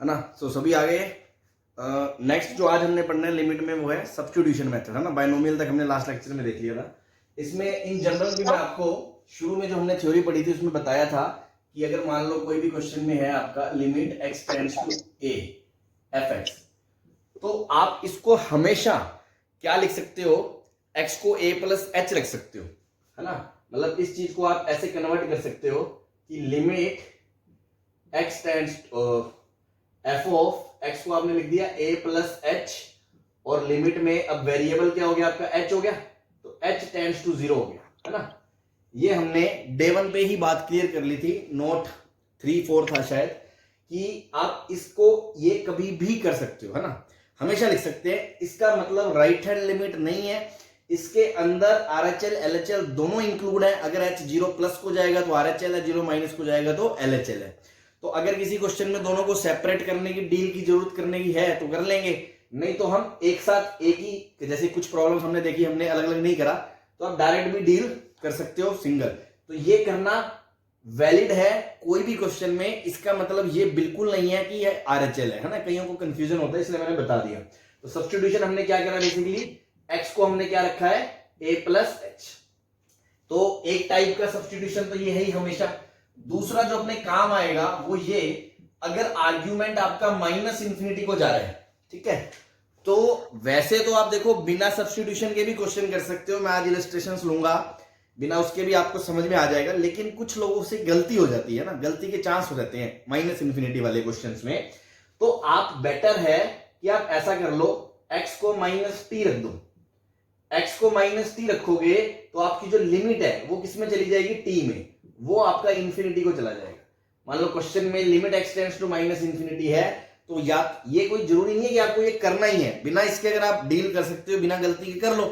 है ना। तो सभी आ गए। नेक्स्ट जो आज हमने पढ़ना है लिमिट में वो है सब्स्टिट्यूशन मेथड, है ना। बायनोमियल तक हमने लास्ट लेक्चर में देख लिया था। इसमें इन जनरल भी मैं आपको शुरू में जो हमने थ्योरी पढ़ी थी उसमें बताया था कि अगर मान लो कोई भी क्वेश्चन में है आपका limit x tends to a fx, तो आप इसको हमेशा क्या लिख सकते हो, x को a प्लस h रख सकते हो, है ना। मतलब इस चीज को आप ऐसे कन्वर्ट कर सकते हो कि limit x tends f of x को आपने लिख दिया a प्लस h, और लिमिट में अब वेरिएबल क्या हो गया आपका h हो गया, तो h टेंड्स टू 0 हो गया, है ना। ये हमने डे 1 पे ही बात क्लियर कर ली थी, नोट 3-4 था शायद, कि आप इसको ये कभी भी कर सकते हो, है ना, हमेशा लिख सकते हैं। इसका मतलब राइट हैंड लिमिट नहीं है, इसके अंदर RHL LHL दोनों इंक्लूड है। अगर h 0 प्लस को जाएगा तो RHL है, 0 माइनस को जाएगा तो LHL है। तो अगर किसी क्वेश्चन में दोनों को सेपरेट करने की, डील की जरूरत करने की है तो कर लेंगे, नहीं तो हम एक साथ एक ही, जैसे कुछ प्रॉब्लम हमने देखी, हमने अलग अलग नहीं करा, तो आप डायरेक्ट भी डील कर सकते हो सिंगल। तो ये करना वैलिड है कोई भी क्वेश्चन में। इसका मतलब ये बिल्कुल नहीं है कि ये RHL है ना, कईयों को कंफ्यूजन होता है, इसलिए मैंने बता दिया। तो सब्स्टिट्यूशन हमने क्या करा, बेसिकली x को हमने क्या रखा है a प्लस h। तो एक टाइप का सब्स्टिट्यूशन तो ये है ही हमेशा। दूसरा जो अपने काम आएगा वो ये, अगर आर्ग्यूमेंट आपका माइनस इंफिनिटी को जा रहा है, ठीक है, तो वैसे तो आप देखो बिना सब्स्टिट्यूशन के भी क्वेश्चन कर सकते हो, मैं आज इलस्ट्रेशंस लूंगा, बिना उसके भी आपको समझ में आ जाएगा। लेकिन कुछ लोगों से गलती हो जाती है ना, गलती के चांस हो जाते हैं माइनस इंफिनिटी वाले क्वेश्चंस में। तो आप बेटर है कि आप ऐसा कर लो, x को माइनस टी रख दो। x को माइनस टी रखोगे तो आपकी जो लिमिट है वो किस में चली जाएगी, t में, वो आपका इंफिनिटी को चला जाएगा। मान लो क्वेश्चन में limit x tends to minus infinity है, तो या ये कोई जरूरी नहीं है कि आपको ये करना ही है, बिना इसके अगर आप डील कर सकते हो, बिना गलती के कर लो।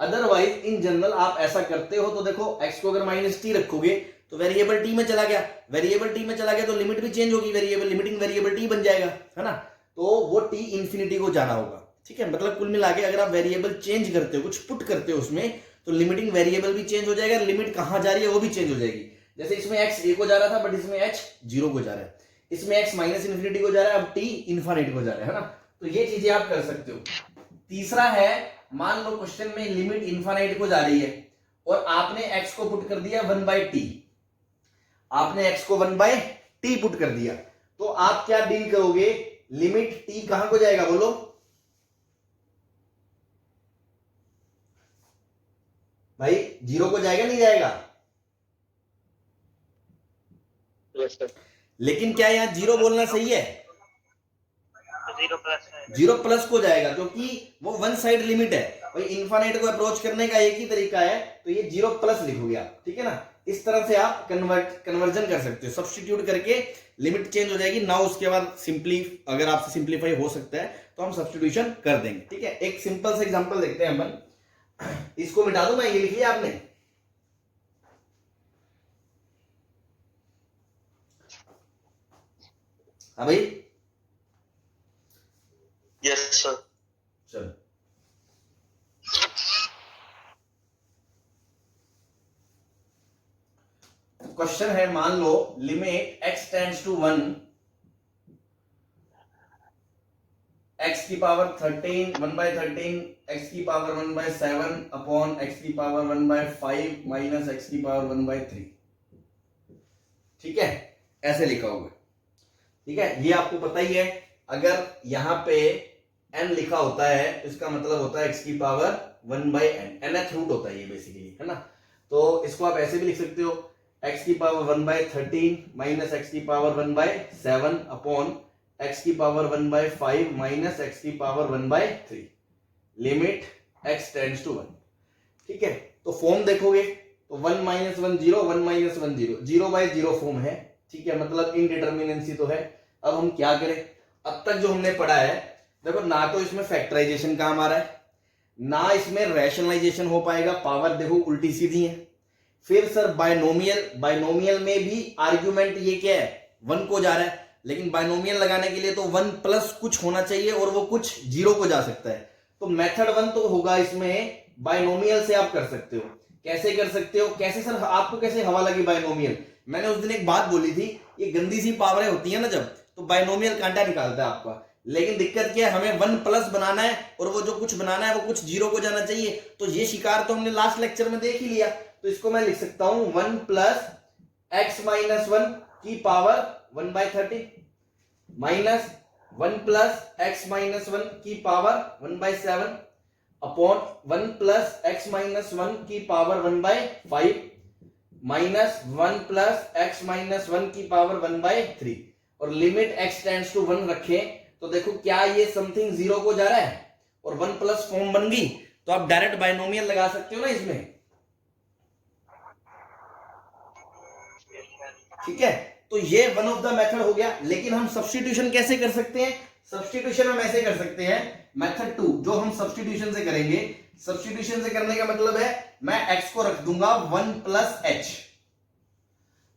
अदरवाइज इन जनरल आप ऐसा करते हो तो देखो, x को अगर माइनस टी रखोगे तो वेरिएबल टी में चला गया, वेरिएबल टी में चला गया तो लिमिट भी चेंज होगी, वेरिएबल लिमिटिंग वेरिएबल टी बन जाएगा, है ना। तो वो टी इंफिनिटी को जाना होगा, ठीक है। मतलब कुल मिला के अगर आप वेरिएबल चेंज करते हो, कुछ पुट करते हो उसमें, तो लिमिटिंग वेरिएबल भी चेंज हो जाएगा, लिमिट कहां जा रही है वो भी चेंज हो जाएगी। जैसे इसमें x a को जा रहा था, बट इसमें h 0 को जा रहा है, इसमें x माइनस इन्फिनिटी को जा रहा है, अब t इन्फिनिटी को जा रहा है ना। तो ये चीजें आप कर सकते हो। तीसरा है, मान लो क्वेश्चन में लिमिट इन्फिनिटी को जा रही है और आपने x को पुट कर दिया 1/t, आपने x को 1/t पुट कर दिया, तो आप क्या डील करोगे, लिमिट t कहां को जाएगा बोलो, भाई 0 को जाएगा नहीं जाएगा? लेकिन क्या यहां 0 बोलना सही है? 0 प्लस को जाएगा, क्योंकि वो वन साइड लिमिट है। भाई इन्फिनिटी को अप्रोच करने का एक ही तरीका है, तो ये 0 प्लस लिखोगे आप, ठीक है ना। इस तरह से आप कन्वर्जन कर सकते हो, सब्स्टिट्यूट करके लिमिट चेंज हो जाएगी ना। उसके बाद सिंपली, अगर आपसे सिंप्लीफाई हो सकता है तो हम सब्स्टिट्यूशन कर देंगे, ठीक है। एक सिंपल सा एग्जांपल देखते हैं अपन, इसको मिटा दूं मैं, ये लिख लिया आपने, हाँ भाई, यस सर। चलो क्वेश्चन है, मान लो limit x tends to 1, x की पावर 13 1/13 x की पावर 1/7 अपॉन x की पावर 1/5 माइनस x की पावर 1/3, ठीक है, ऐसे लिखा होगा, ठीक है। ये आपको पता ही है, अगर यहां पे n लिखा होता है तो इसका मतलब होता है x की पावर 1/n, nth रूट होता है ये बेसिकली, है ना। तो इसको आप ऐसे भी लिख सकते हो, x की पावर 1/13 माइनस x की पावर 1/7 अपॉन x की पावर 1/5 माइनस x की power 1/3, limit x tends to 1, ठीक है। तो फॉर्म देखोगे तो 1 - 1 0, 1 - 1 0, 0/0 फॉर्म है, ठीक है, मतलब इनडिटर्मिनेंसी तो है। अब हम क्या करें, अब तक जो हमने पढ़ा है, देखो ना तो इसमें फैक्टराइजेशन काम आ रहा है, ना इसमें रैशनलाइजेशन हो पाएगा, पावर देखो उल्टी सीधी है। फिर सर बायनोमियल, बायनोमियल में भी आर्ग्यूमेंट ये क्या है, 1 को जा रहा है, लेकिन बायनोमियल लगाने के लिए तो 1 प्लस कुछ होना चाहिए और वो कुछ 0 को जा सकता है। तो मेथड 1 तो होगा इसमें, बायनोमियल से आप कर सकते हो। कैसे कर सकते हो, कैसे सर, आपको कैसे हवा लगी बायनोमियल? मैंने उस दिन एक बात बोली थी, ये गंदी सी पावरें होती है ना, जब तो बाइनोमियल कांटा निकालता है आपका। लेकिन दिक्कत क्या है, हमें 1 प्लस बनाना है और वो जो कुछ बनाना है वो कुछ जीरो को जाना चाहिए। तो ये शिकार तो हमने लास्ट लेक्चर में देख ही लिया, तो इसको मैं लिख सकता हूं 1 प्लस x माइनस 1 की power 1/30 minus 1 plus x minus 1 की power 1/7 upon 1 plus x minus 1 की power 1/5 minus 1 plus x minus 1 की पावर 1/3 और लिमिट x टेंड्स टू 1 रखें तो देखो क्या ये समथिंग जीरो को जा रहा है और 1 प्लस फॉर्म बन गई, तो आप डायरेक्ट बाइनोमियल लगा सकते हो ना इसमें। ठीक है, तो ये वन ऑफ द मेथड हो गया। लेकिन हम सब्स्टिट्यूशन कैसे कर सकते हैं? सब्स्टिट्यूशन हम ऐसे कर सकते हैं, मेथड 2 जो हम सब्स्टिट्यूशन से करेंगे। सब्स्टिट्यूशन से करने का मतलब है मैं x को रख दूंगा 1 प्लस h।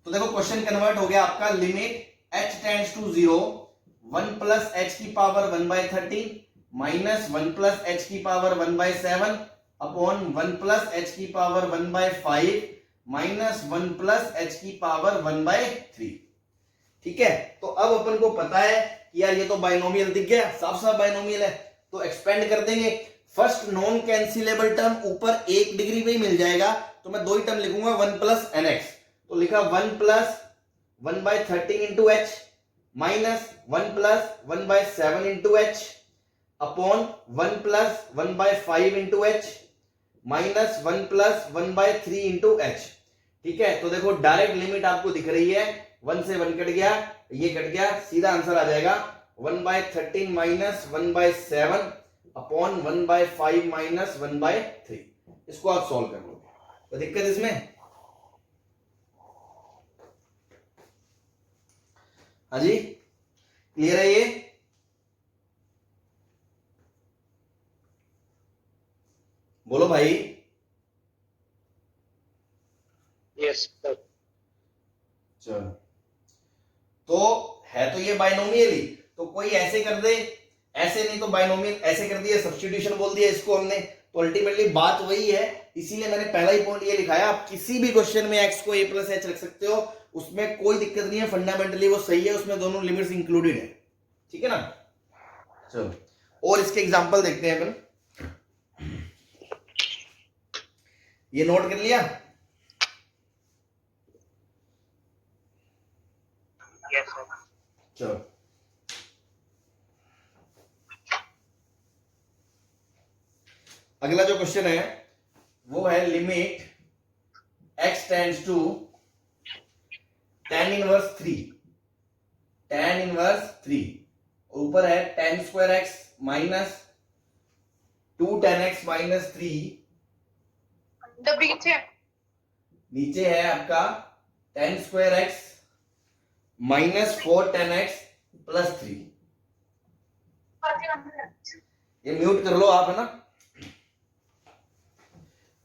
तो देखो क्वेश्चन कन्वर्ट हो गया आपका, limit h tends to 0 1 plus h की पावर 1/30 माइनस 1 प्लस h की पावर 1/7 अपॉन 1 प्लस h की पावर 1/5 माइनस 1 प्लस h की पावर 1/3। ठीक है, तो अब अपन को पता है कि यार ये तो बाइनोमियल दिख गया, साफ साफ बाइनोमियल है, तो एक्सपेंड कर देंगे। फर्स्ट नॉन कैंसिलेबल टर्म ऊपर 1 डिग्री में ही मिल जाएगा, तो मैं 2 ही टर्म लिखूंगा 1 प्लस nx। तो लिखा 1 plus 1/30 into h minus 1 plus 1/7 into h upon 1 plus 1/5 into h minus 1 plus 1/3 into h। ठीक है, तो देखो डायरेक्ट लिमिट आपको दिख रही है, 1 से 1 कट गया, ये कट गया, सीधा आंसर आ जाएगा 1/13 माइनस 1/7 अपॉन 1/5 माइनस 1/3। इसको आप सॉल्व कर लो, तो दिक्कत इसमें? हाँ जी, क्लियर है ये? बोलो भाई। Yes sir. चलो, तो है तो ये बाइनोमियल ही, तो कोई ऐसे कर दे, ऐसे नहीं तो बाइनोमियल, ऐसे कर दिया, सब्स्टिट्यूशन बोल दिया इसको हमने, तो अल्टीमेटली बात वही है। इसीलिए मैंने पहला ही पॉइंट ये लिखाया, आप किसी भी क्वेश्चन में x को a प्लस h रख सकते हो, उसमें कोई दिक्कत नहीं है, फंडामेंटली वो सही है, उसमें दोनों लिमिट्स इंक्लूडेड है। ठीक है ना? चलो, और इसके एग्जांपल देखते हैं अपन। ये नोट कर लिया? Yes sir. चलो, अगला जो क्वेश्चन है वो है limit x tends to tan inverse 3, tan inverse 3, ऊपर है tan square x minus 2 tan x minus 3, नीचे है आपका tan square x minus 4 tan x plus 3। ये म्यूट कर लो आप, है ना?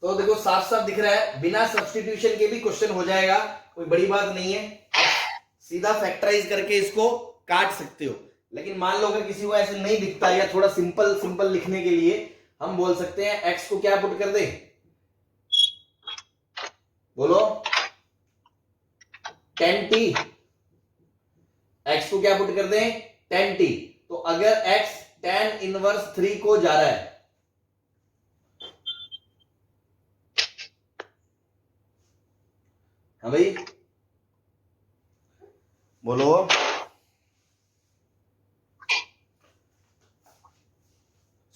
तो देखो साफ साफ दिख रहा है, बिना सब्स्टिट्यूशन के भी क्वेश्चन हो जाएगा, कोई बड़ी बात नहीं है, सीधा फैक्टराइज करके इसको काट सकते हो। लेकिन मान लो अगर किसी को ऐसे नहीं दिखता या थोड़ा सिंपल सिंपल लिखने के लिए हम बोल सकते हैं x को क्या पुट कर दे, बोलो 10t, x को क्या पुट कर दे 10t। तो अगर x tan इनवर्स 3 को जा रहा है, हाँ भाई बोलो,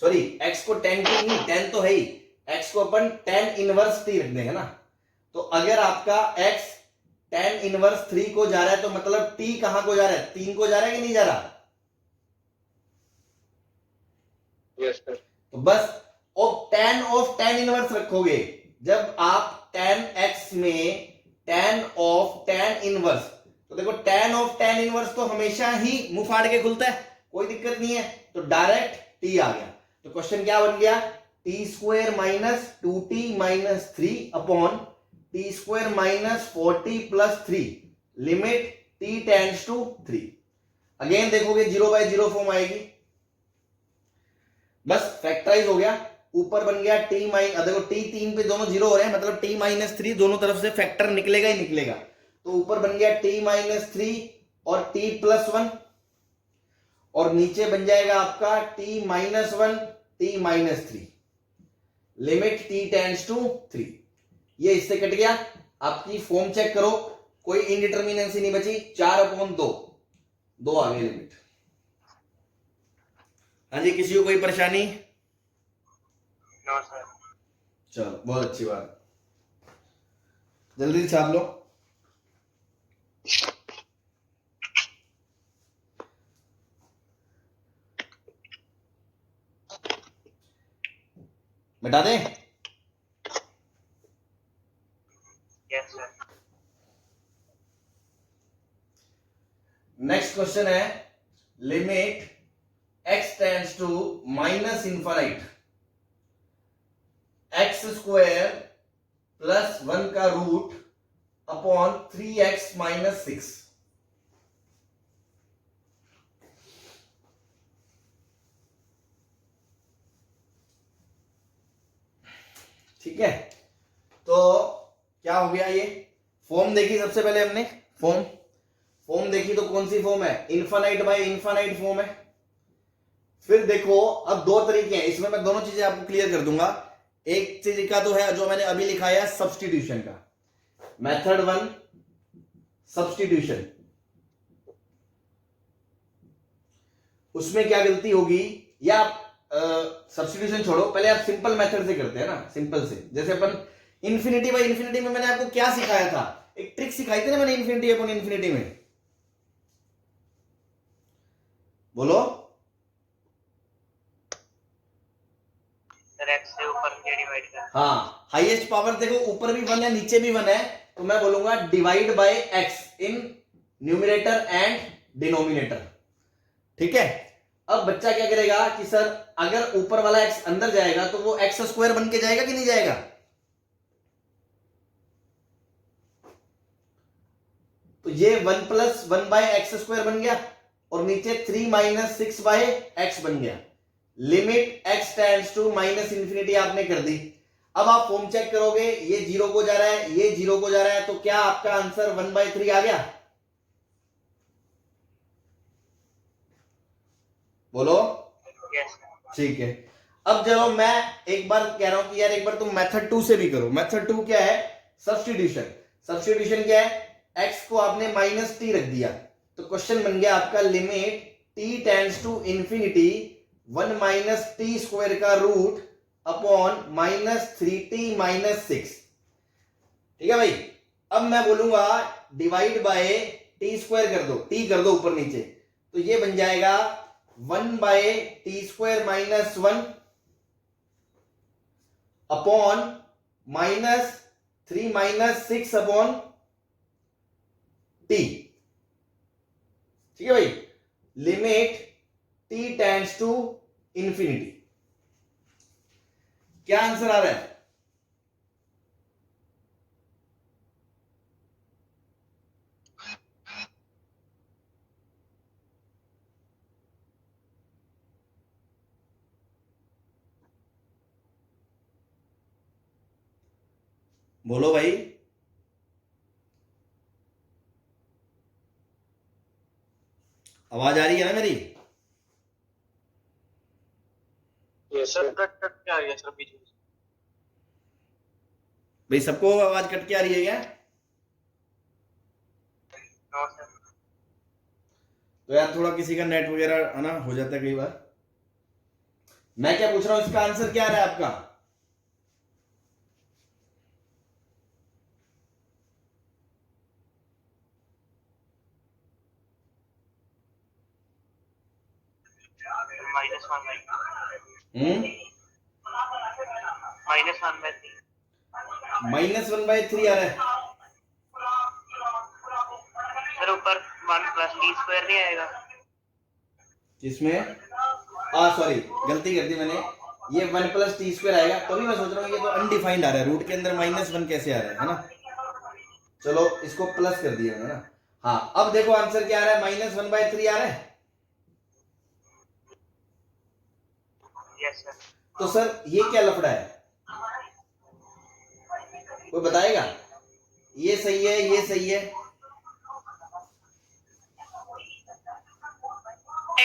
सॉरी x को 10t नहीं, 10 तो है ही, x को अपन tan इनवर्स 3 रख देंगे ना। तो अगर आपका x tan इनवर्स 3 को जा रहा है तो मतलब t कहां को जा रहा है, 3 को जा रहा है कि नहीं जा रहा? Yes sir. तो बस tan ऑफ tan इनवर्स रखोगे, जब आप tan x में tan ऑफ tan इनवर्स, तो देखो tan ऑफ tan इनवर्स तो हमेशा ही मुंह फाड़ के खुलता है, कोई दिक्कत नहीं है, तो डायरेक्ट t आ गया। तो क्वेश्चन क्या बन गया, T square minus 2t minus 3 upon T square minus 4t plus 3 limit t tends to 3। Again देखोगे 0/0 फॉर्म आएगी, बस फैक्टराइज हो गया, ऊपर बन गया t माइनस, देखो t 3 पे दोनों जीरो हो रहे हैं, मतलब t माइनस 3 दोनों तरफ से फैक्टर निकलेगा ही निकलेगा, तो ऊपर बन गया t माइनस 3 और t प्लस 1 और नीचे बन जाएगा आपका t-1 t-3, limit t tends to 3। ये इससे कट गया। आपकी फॉर्म चेक करो, कोई इनडिटर्मिनेंसी नहीं बची, 4/2 2 आ गए लिमिट। हाँ जी, किसी को कोई परेशानी? No sir. चलो बहुत अच्छी बात, जल्दी से छाप लो। मिटा दें? Yes sir. नेक्स्ट क्वेश्चन है, limit x tends to -∞ x² + 1 का रूट अपॉन 3x - 6। ठीक है, तो क्या हो गया? ये फॉर्म देखी सबसे पहले हमने, फॉर्म देखी तो कौन सी फॉर्म है? इनफाइनाइट बाय इनफाइनाइट फॉर्म है। फिर देखो, अब दो तरीके हैं, इसमें मैं दोनों चीजें आपको क्लियर कर दूंगा। एक तरीका तो है जो मैंने अभी लिखाया है सब्स्टिट्यूशन का, मेथड 1 सब्स्टिट्यूशन। उसमें क्या गलती होगी, या सब्स्टिट्यूशन छोड़ो, पहले आप सिंपल मेथड से करते हैं ना, सिंपल से। जैसे अपन इन्फिनिटी बाय इन्फिनिटी में मैंने आपको क्या सिखाया था? एक ट्रिक सिखाई थी ना मैंने, इन्फिनिटी अपॉन इन्फिनिटी में। बोलो सर x से ऊपर के डिवाइड कर। हाँ, हाईएस्ट पावर देखो, ऊपर भी 1 है नीचे भी 1 है, तो मैं बोलूंगा divide by x in numerator and denominator. ठीक है, अब बच्चा क्या करेगा कि सर अगर ऊपर वाला x अंदर जाएगा तो वो x² बन के जाएगा कि नहीं जाएगा? तो ये 1 + 1/x² बन गया, और नीचे 3 - 6/x बन गया। लिमिट x टेंड्स टू -∞ आपने कर दी। अब आप फॉर्म चेक करोगे, ये 0 को जा रहा है, ये 0 को जा रहा है, तो क्या आपका आंसर 1/3 आ गया? बोलो। यस। ठीक है, अब जब मैं एक बार कह रहा हूं कि यार एक बार तुम मेथड 2 से भी करो। मेथड 2 क्या है? सब्स्टिट्यूशन। सब्स्टिट्यूशन क्या है? x को आपने -t रख दिया, तो क्वेश्चन बन गया आपका limit t tends to infinity 1 - t² का रूट अपॉन -3t - 6। ठीक है भाई, अब मैं बोलूंगा डिवाइड बाय t² कर दो, t कर दो ऊपर नीचे, तो ये बन जाएगा 1/t² - 1 अपॉन -3 - 6 अपॉन t। ठीक है भाई, limit t tends to infinity. क्या आंसर आ रहा है? बोलो भाई। आवाज आ रही है ना मेरी? Yes sir. कट कट के आ गया सर बीच में। भाई सबको आवाज कट के आ रही है क्या? No sir. तो यार थोड़ा किसी का नेट वगैरह आना हो जाता है कई बार। मैं क्या पूछ रहा हूं, इसका आंसर क्या आ रहा है आपका? -1/3। -1/3 आ रहा है। सर ऊपर 1 + t² नहीं आएगा? किसमें? सॉरी, गलती कर दी मैंने, ये 1 + t² आएगा, तभी मैं सोच रहा हूँ ये तो अनडिफाइंड आ रहा है, रूट के अंदर -1 कैसे आ रहा है ना। चलो इसको प्लस कर दिया मैंने ना। हाँ, अब देखो आंसर क्या आ रहा है, -1/3 आ रहा है। Yes sir. तो सर ये क्या लफड़ा है, कोई बताएगा? ये सही है, ये सही है?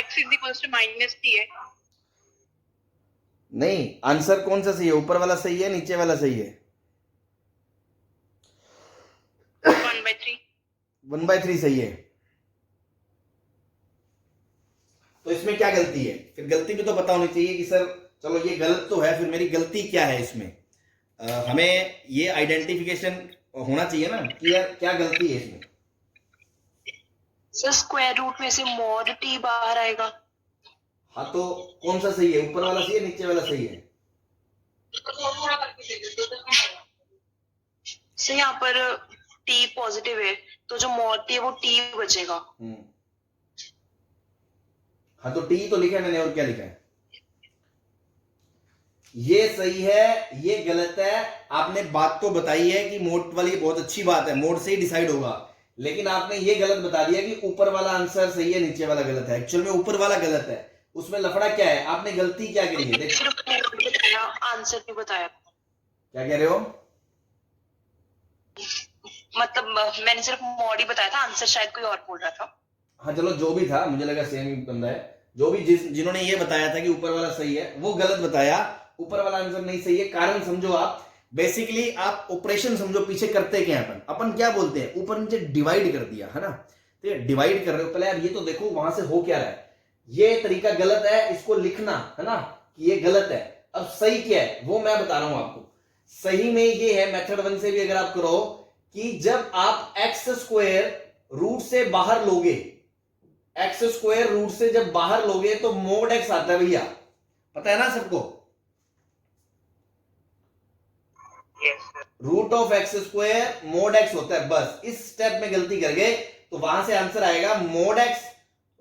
x इक्वल्स टू -t है। नहीं, आंसर कौन सा सही है? ऊपर वाला सही है, नीचे वाला सही है? 1/3। 1/3 सही है। तो इसमें क्या गलती है? फिर गलती भी तो पता होनी चाहिए कि सर चलो ये गलत तो है, फिर मेरी गलती क्या है इसमें? हमें ये आइडेंटिफिकेशन होना चाहिए ना कि यार क्या गलती है इसमें। सर स्क्वायर रूट में से मॉड t बाहर आएगा। हाँ, तो कौन सा सही है? ऊपर वाला सही है, नीचे वाला सही है? सर यहाँ पर t पॉजिटिव है, तो जो मॉड t है वो t बचेगा। हाँ, तो टी तो लिखा है मैंने, और क्या लिखा है? ये सही है, ये गलत है। आपने बात तो बताई है कि मोड वाली बहुत अच्छी बात है, मोड से ही डिसाइड होगा, लेकिन आपने ये गलत बता दिया कि ऊपर वाला आंसर सही है, नीचे वाला गलत है। एक्चुअल में ऊपर वाला गलत है। उसमें लफड़ा क्या है? आपने गलती क्या करी है? आंसर भी बताया। क्या कह रहे हो? मतलब मैंने सिर्फ मॉड ही बताया था, आंसर शायद कोई और बोल रहा था। हाँ चलो, जो भी था, मुझे लगा सेम ही बंदा है। जो भी जिन्होंने ये बताया था कि ऊपर वाला सही है, वो गलत बताया। ऊपर वाला आंसर नहीं सही है। कारण समझो आप, बेसिकली आप ऑपरेशन समझो, पीछे करते क्या है अपन क्या बोलते हैं, ऊपर नीचे डिवाइड कर दिया है ना। तो ये डिवाइड कर रहे हो, पहले यार ये तो देखो वहां से हो क्या रहा है। ये तरीका गलत है, इसको लिखना है ना कि ये गलत है। अब सही क्या है वो मैं बता रहा हूं आपको। सही में ये है, मेथड 1 से भी अगर आप करो, कि जब आप एक्स स्क्वायर रूट से बाहर लोगे, एक्स स्क्वायर रूट से जब बाहर लोगे तो मोड एक्स आता है भैया, पता है ना सबको? Root of X square mod X होता है। बस इस स्टेप में गलती कर गए तो वहां से आंसर आएगा मोड एक्स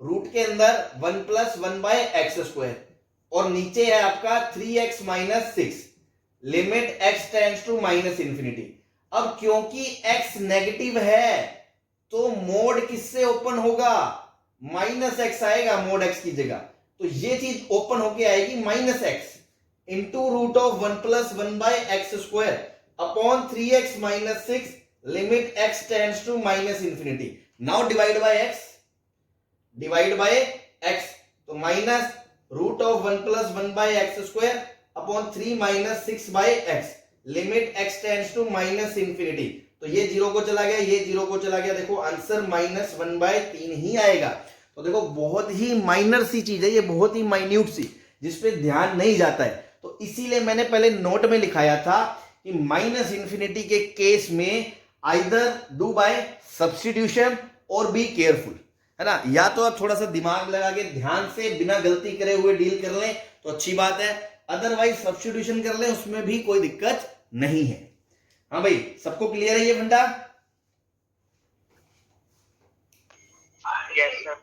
रूट के अंदर 1 + 1/x², और नीचे है आपका 3x - 6 limit x tends to -∞। अब क्योंकि x नेगेटिव है तो मोड किससे ओपन होगा? -x आएगा मोड x की जगह। तो ये चीज ओपन होके आएगी -x into root of 1 + 1/x² upon 3x - 6 limit x tends to -∞। Now divide by x, तो minus root of 1 + 1/x² upon 3 - 6/x limit x tends to -∞। तो ये 0 को चला गया, ये 0 को चला गया। देखो आंसर -1/3 ही आएगा। तो देखो बहुत ही माइनर सी चीज है ये, बहुत ही माइन्यूट सी, जिसपे ध्यान नहीं जाता है। तो इसीलिए मैंने पहले नोट में लिखाया था कि -∞ के केस में आइदर डू बाय सब्स्टिट्यूशन और बी केयरफुल, है ना। या तो आप थोड़ा सा दिमाग लगा के ध्यान से बिना गलती करे हुए डील कर लें तो अच्छी बात है, अदरवाइज सब्स्टिट्यूशन कर लें, उसमें भी कोई दिक्कत नहीं है। हाँ भाई, सबको क्लियर है ये फंडा? Yes sir.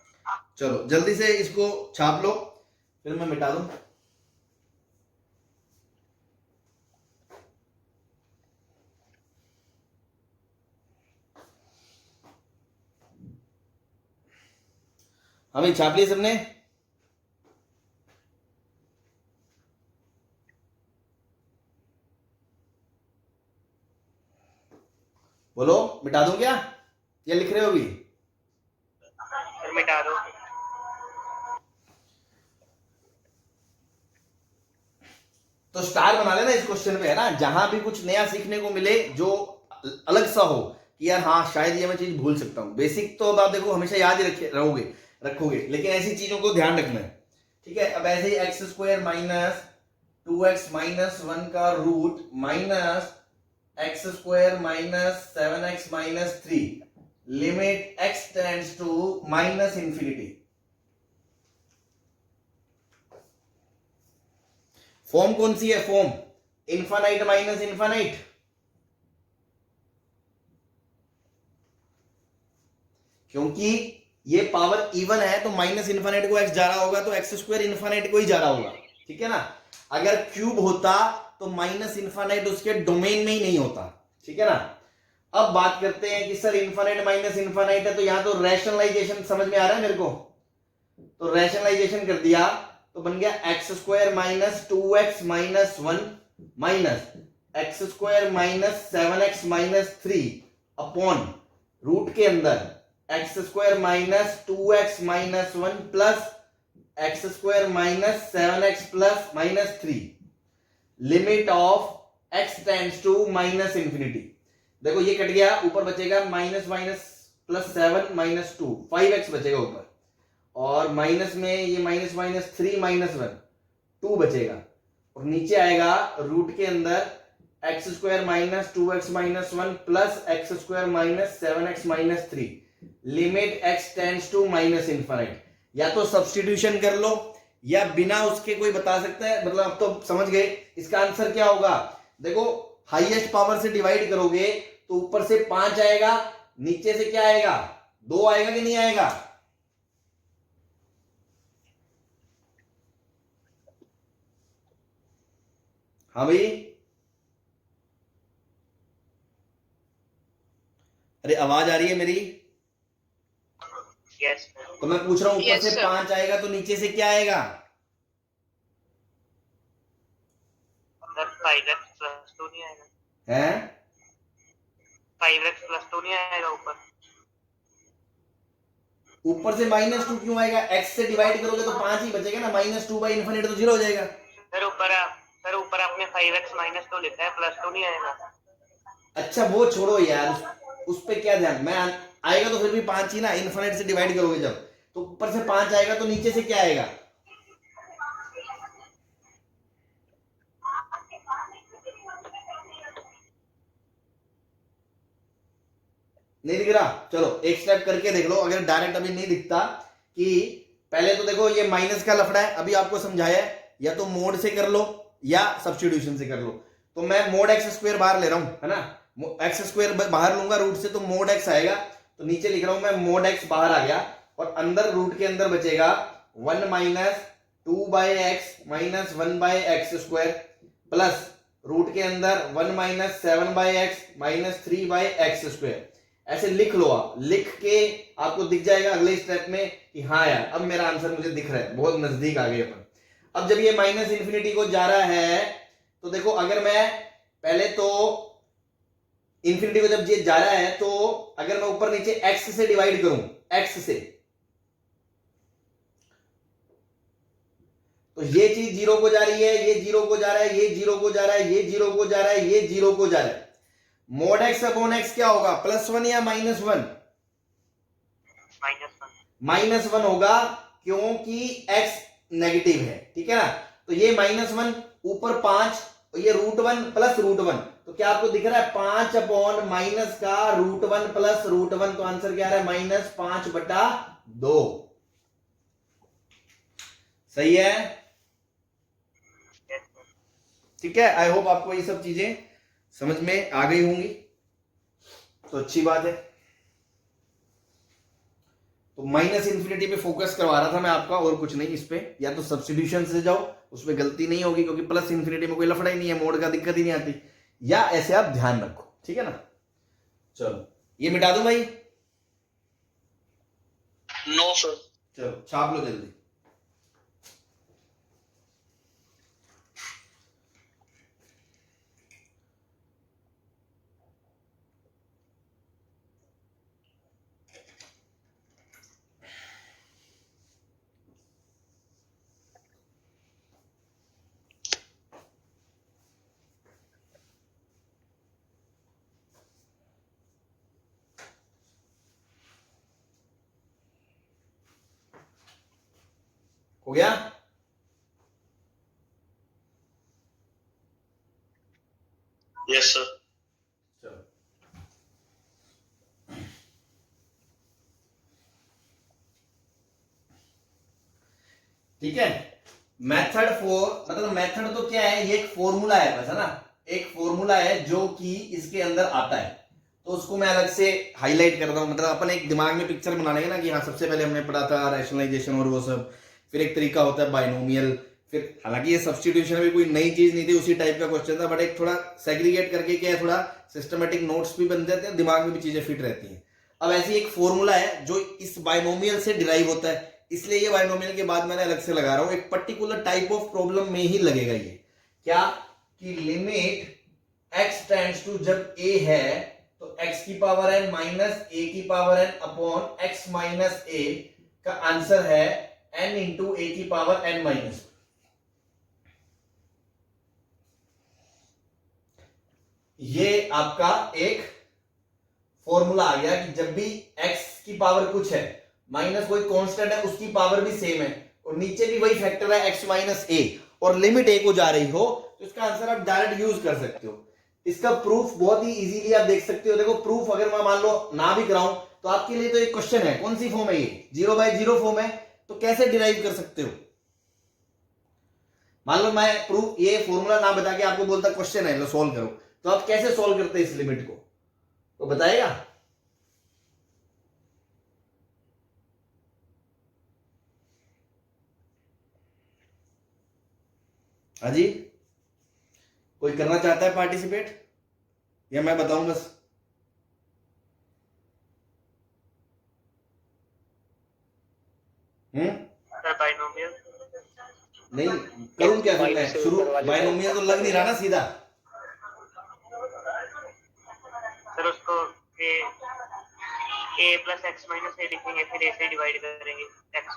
चलो जल्दी से इसको छाप लो, फिर मैं मिटा दूं। हाँ भाई, छाप लिया सबने? बोलो, मिटा दूं क्या, या लिख रहे हो अभी? मिटा दो। तो स्टार बना लेना इस क्वेश्चन पे, है ना। जहां भी कुछ नया सीखने को मिले जो अलग सा हो कि यार हाँ शायद ये मैं चीज भूल सकता हूं। बेसिक तो अब आप देखो हमेशा याद ही रखोगे, लेकिन ऐसी चीजों को ध्यान रखना है, ठीक है। अब ऐसे ही x² - 2x - 1 का root minus x² - 7x - 3 limit x tends to -∞। Form कौन सी है? Form infinite minus infinite. क्योंकि ये पावर इवन है तो -∞ को x जा रहा होगा, तो x² इनफाइनाइट को ही जा रहा होगा, ठीक है ना। अगर क्यूब होता तो -∞ उसके डोमेन में ही नहीं होता, ठीक है ना। अब बात करते हैं कि सर इनफाइनाइट माइनस इनफाइनाइट है, तो यहां तो रैशनलाइजेशन समझ में आ रहा है मेरे को। तो रैशनलाइजेशन कर दिया तो बन गया x² - 2x - 1 minus x² - 7x - 3 upon root के अंदर x² - 2x - 1 plus X square minus 7x plus minus 3 limit of x tends to minus infinity. देखो ये कट गया, ऊपर बचेगा minus minus plus 7 minus 2, 5x बचेगा ऊपर, और माइनस में ये माइनस माइनस 3 माइनस 1 2 बचेगा, और नीचे आएगा रूट के अंदर X square minus 2x minus 1 plus X square minus 7x minus 3 limit x tends to minus infinite. या तो सब्स्टिट्यूशन कर लो या बिना उसके कोई बता सकता है, मतलब अब तो समझ गए इसका आंसर क्या होगा। देखो हाईएस्ट पावर से डिवाइड करोगे तो ऊपर से 5 आएगा, नीचे से क्या आएगा 2 आएगा कि नहीं आएगा। हाँ भाई, अरे आवाज आ रही है मेरी? यस तो मैं पूछ रहा हूं ऊपर Yes, से sir. 5 आएगा तो नीचे से क्या आएगा। सर 5x प्लस 2 नहीं आएगा, हैं 5x प्लस 2 नहीं आएगा ऊपर। ऊपर से माइनस 2 क्यों आएगा, x से डिवाइड करोगे तो 5 ही बचेगा ना, माइनस 2 बाई इन्फिनिट तो 0 हो जाएगा। सर ऊपर आपने 5x माइनस 2 लिखा है, प्लस 2 नहीं आएगा। अच्छा वो छोड़ो यार, उस पे क्या ध्यान, मैं आएगा तो फिर भी 5 ही ना, इन्फिनिट से डिवाइड करोगे जब, तो ऊपर से 5 आएगा तो नीचे से क्या आएगा। नहीं दिख रहा, चलो एक स्टेप करके देख लो, अगर डायरेक्ट अभी नहीं दिखता कि पहले तो देखो ये माइनस का लफड़ा है, अभी आपको समझाया है, या तो मोड से कर लो या सब्स्टिट्यूशन से कर लो। तो मैं मोड एक्स स्क्वायर बाहर ले रहा हूं, है ना, एक्स स्क्वायर बाहर लूंगा रूट से तो मोड एक्स आएगा, तो नीचे लिख रहा हूं मैं मोड एक्स बाहर आ गया, और अंदर रूट के अंदर बचेगा 1 minus 2 by X minus 1 by X square plus root के अंदर 1 minus 7 by X minus 3 by X square. ऐसे लिख लो, आप लिख के आपको दिख जाएगा अगले स्टेप में कि हाँ यार अब मेरा आंसर मुझे दिख रहा है, बहुत नजदीक आ गए अपन। अब जब ये माइनस इंफिनिटी को जा रहा है तो देखो, अगर मैं पहले तो इंफिनिटी को जब ये जा रहा है तो अगर मैं ऊपर नीचे एक्स से डिवाइड करूं, एक्स से, तो ये चीज 0 को जा रही है, ये 0 को जा रहा है, ये 0 को जा रहा है, ये 0 को जा रहा है, ये 0 को जा रहा है। मोड एक्स अपॉन एक्स क्या होगा, +1 या -1? -1 होगा, क्योंकि x नेगेटिव है, ठीक है ना। तो ये -1 ऊपर 5 और ये √1 प्लस √1, तो क्या आपको दिख रहा है 5 अपॉन माइनस का √1 प्लस √1, तो आंसर क्या आ रहा है -5/2। सही है, ठीक है। आई होप आपको ये सब चीजें समझ में आ गई होंगी, तो अच्छी बात है। तो माइनस इंफिनिटी पे फोकस करवा रहा था मैं आपका, और कुछ नहीं। इस पे या तो सब्स्टिट्यूशन से जाओ, उसमें गलती नहीं होगी क्योंकि प्लस इंफिनिटी में कोई लफड़ा ही नहीं है, मोड का दिक्कत ही नहीं आती, या ऐसे आप ध्यान रखो, ठीक है ना। चलो ये मिटा दूं भाई? No sir. चलो छाप लो जल्दी। हो गया? Yes sir. चलो ठीक है। मेथड 4 मतलब मेथड तो क्या है, ये एक फॉर्मूला है बस, है ना, एक फॉर्मूला है जो कि इसके अंदर आता है, तो उसको मैं अलग से हाईलाइट करता हूं। मतलब अपन एक दिमाग में पिक्चर बना लेंगे ना कि हाँ सबसे पहले हमने पढ़ा था रैशनलाइजेशन और वो सब, फिर एक तरीका होता है बाइनोमियल, फिर हालांकि ये सब्स्टिट्यूशन में कोई नई चीज नहीं थी, उसी टाइप का क्वेश्चन था, बट एक थोड़ा सेग्रीगेट करके क्या है, थोड़ा सिस्टमेटिक नोट्स भी बन जाते हैं, दिमाग में भी चीजें फिट रहती हैं। अब ऐसी एक फॉर्मूला है जो इस बाइनोमियल से डिराइव होता है, इसलिए ये बाइनोमियल के बाद मैंने अलग से लगा रहा हूं, एक पर्टिकुलर टाइप ऑफ प्रॉब्लम में ही लगेगा ये। क्या कि लिमिट x टेंड्स टू, जब a है तो x की पावर n माइनस a की power n upon x minus a का आंसर है n इंटू ए की पावर n माइनस। ये आपका एक फॉर्मूला आ गया कि जब भी x की पावर कुछ है माइनस कोई कांस्टेंट है उसकी पावर भी सेम है और नीचे भी वही फैक्टर है x माइनस ए और लिमिट a को जा रही हो तो इसका आंसर आप डायरेक्ट यूज कर सकते हो। इसका प्रूफ बहुत ही इजीली आप देख सकते हो। देखो प्रूफ अगर मैं मान लो ना भी कराऊं तो आपके लिए तो एक क्वेश्चन है, कौन सी फॉर्म है ये, 0/0 फॉर्म है, तो कैसे डिराइव कर सकते हो। मान लो मैं प्रूफ ये फॉर्मूला ना बता के आपको बोलता क्वेश्चन है लो सॉल्व करो, तो आप कैसे सॉल्व करते हैं इस लिमिट को, तो बताएगा। हाजी कोई करना चाहता है पार्टिसिपेट या मैं बताऊं बस? बाइनोमियल नहीं करूं क्या फिर मैं शुरू, बाइनोमियल तो लग नहीं रहा ना सीधा। सर उसको ए प्लस एक्स माइनस ए लिखेंगे, फिर ए से डिवाइड करेंगे एक्स।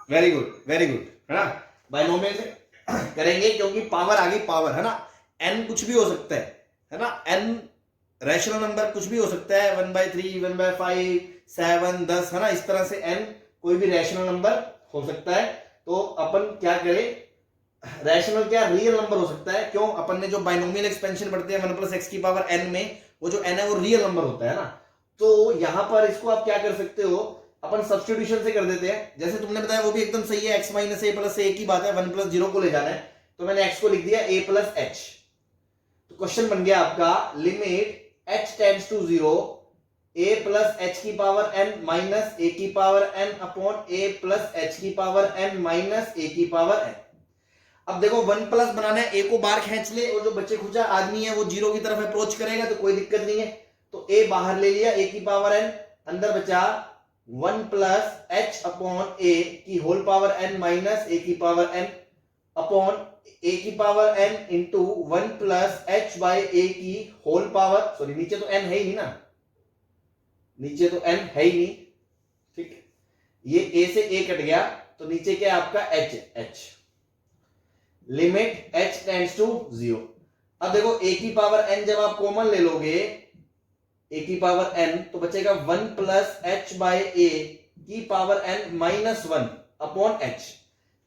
वेरी गुड है ना, बाइनोमियल से करेंगे क्योंकि पावर आ गई पावर है ना, n कुछ भी हो सकता है ना, n रैशनल नंबर कुछ भी हो सकता है, 1/3 1/5 7 10 है ना, इस तरह से n कोई भी रैशनल नंबर हो सकता है। तो अपन क्या करें, रैशनल क्या रियल नंबर हो सकता है, क्यों, अपन ने जो बाइनोमियल एक्सपेंशन पढ़ते हैं 1 + x की पावर n में वो जो n है वो रियल नंबर होता है ना। तो यहां पर इसको आप क्या कर सकते हो, अपन सब्स्टिट्यूशन से कर देते हैं, जैसे तुमने बताया वो भी एकदम सही है, x माइनस ए प्लस ए की बात है, 1 + 0 को ले जाना है तो मैंने x को लिख दिया a प्लस एच। तो क्वेश्चन बन गया आपका limit h tends to 0 a plus H की पावर n माइनस ए की power n upon a plus H की पावर n माइनस ए की पावर n। अब देखो 1 प्लस बनाना है, a को बाहर खींच ले और जो बच्चे खुचा आदमी है वो 0 की तरफ अप्रोच करेगा तो कोई दिक्कत नहीं है, तो a बाहर ले लिया, a की पावर n, अंदर बचा 1 प्लस एच अपॉन ए की whole power n minus A की पावर n अपॉन a की power n into 1 plus H by A की होल पावर, सॉरी नीचे तो n है ही नहीं ना, नीचे तो n है ही नहीं, ठीक, ये a से a कट गया तो नीचे क्या है आपका h, limit h tends to 0। अब देखो a की पावर n जब आप कॉमन ले लोगे a की पावर n तो बचेगा 1 प्लस एच बाई ए की power n minus 1 upon h।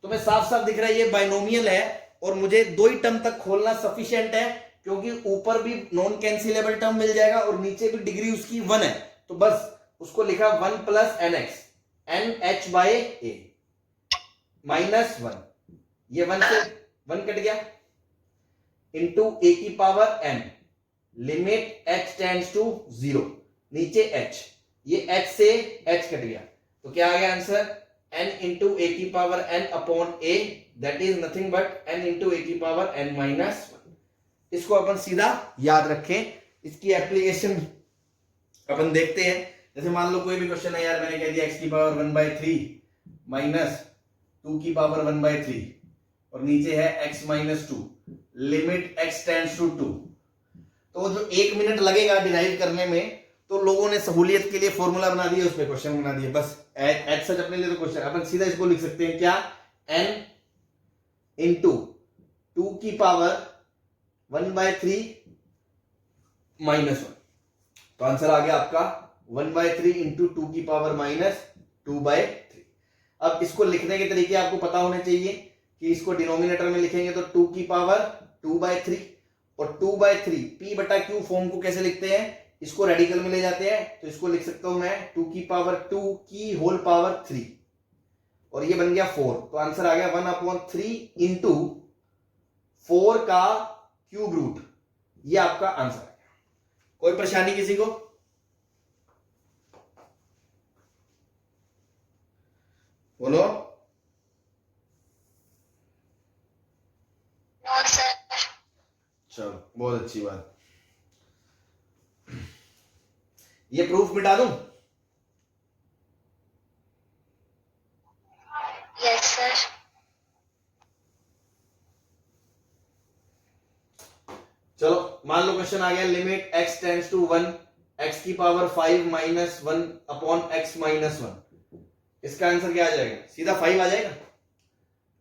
तो मैं साफ साफ दिख रहा है ये बाइनोमियल है और मुझे दो ही टर्म तक खोलना सफिशिएंट है, क्योंकि ऊपर भी नॉन कैंसिलेबल टर्म मिल जाएगा और नीचे भी डिग्री उसकी 1 है, तो बस उसको लिखा 1 plus N X N H by A minus 1, ये 1 से 1 कट गया, इंटू ए की power n, limit h tends to 0, नीचे h, ये h से h कट गया तो क्या आ गया आंसर, n इंटू ए की power n upon a, that is nothing but n into A की पावर n माइनस 1। इसको अपन सीधा याद रखें, इसकी एप्लीकेशन अपन देखते हैं। जैसे मान लो कोई भी क्वेश्चन है यार, मैंने कह दिया x की पावर 1/3 माइनस 2 की पावर 1/3 और नीचे है x minus 2, limit x tends to 2, तो जो 1 मिनट लगेगा डिराइव करने में, तो लोगों ने सहूलियत के लिए फॉर्मूला बना दिया, उस पर क्वेश्चन बना दिया, बस एच सच अपने लिए तो क्वेश्चन अपन सीधा इसको लिख सकते हैं क्या, n इंटू 2 की पावर 1/3 माइनस 1, तो आंसर आ गया आपका 1/3 इंटू 2 की पावर माइनस 2/3। अब इसको लिखने के तरीके आपको पता होने चाहिए कि इसको डिनोमिनेटर में लिखेंगे तो 2 की पावर 2/3 और 2/3 p बटा q फॉर्म को कैसे लिखते हैं, इसको रेडिकल में ले जाते हैं, तो इसको लिख सकता हूं मैं 2 की पावर 2 की होल पावर 3 और ये बन गया 4, तो आंसर आ गया 1/3 इंटू 4 का क्यूब रूट, ये आपका आंसर है। कोई परेशानी किसी को? बोलो। चलो बहुत अच्छी बात, ये प्रूफ मिटा दूं? Yes sir. चलो मान लो क्वेश्चन आ गया, limit x tends to 1 x की power 5 minus 1 upon x minus 1, इसका आंसर क्या आ जाएगा? सीधा 5 आ जाएगा,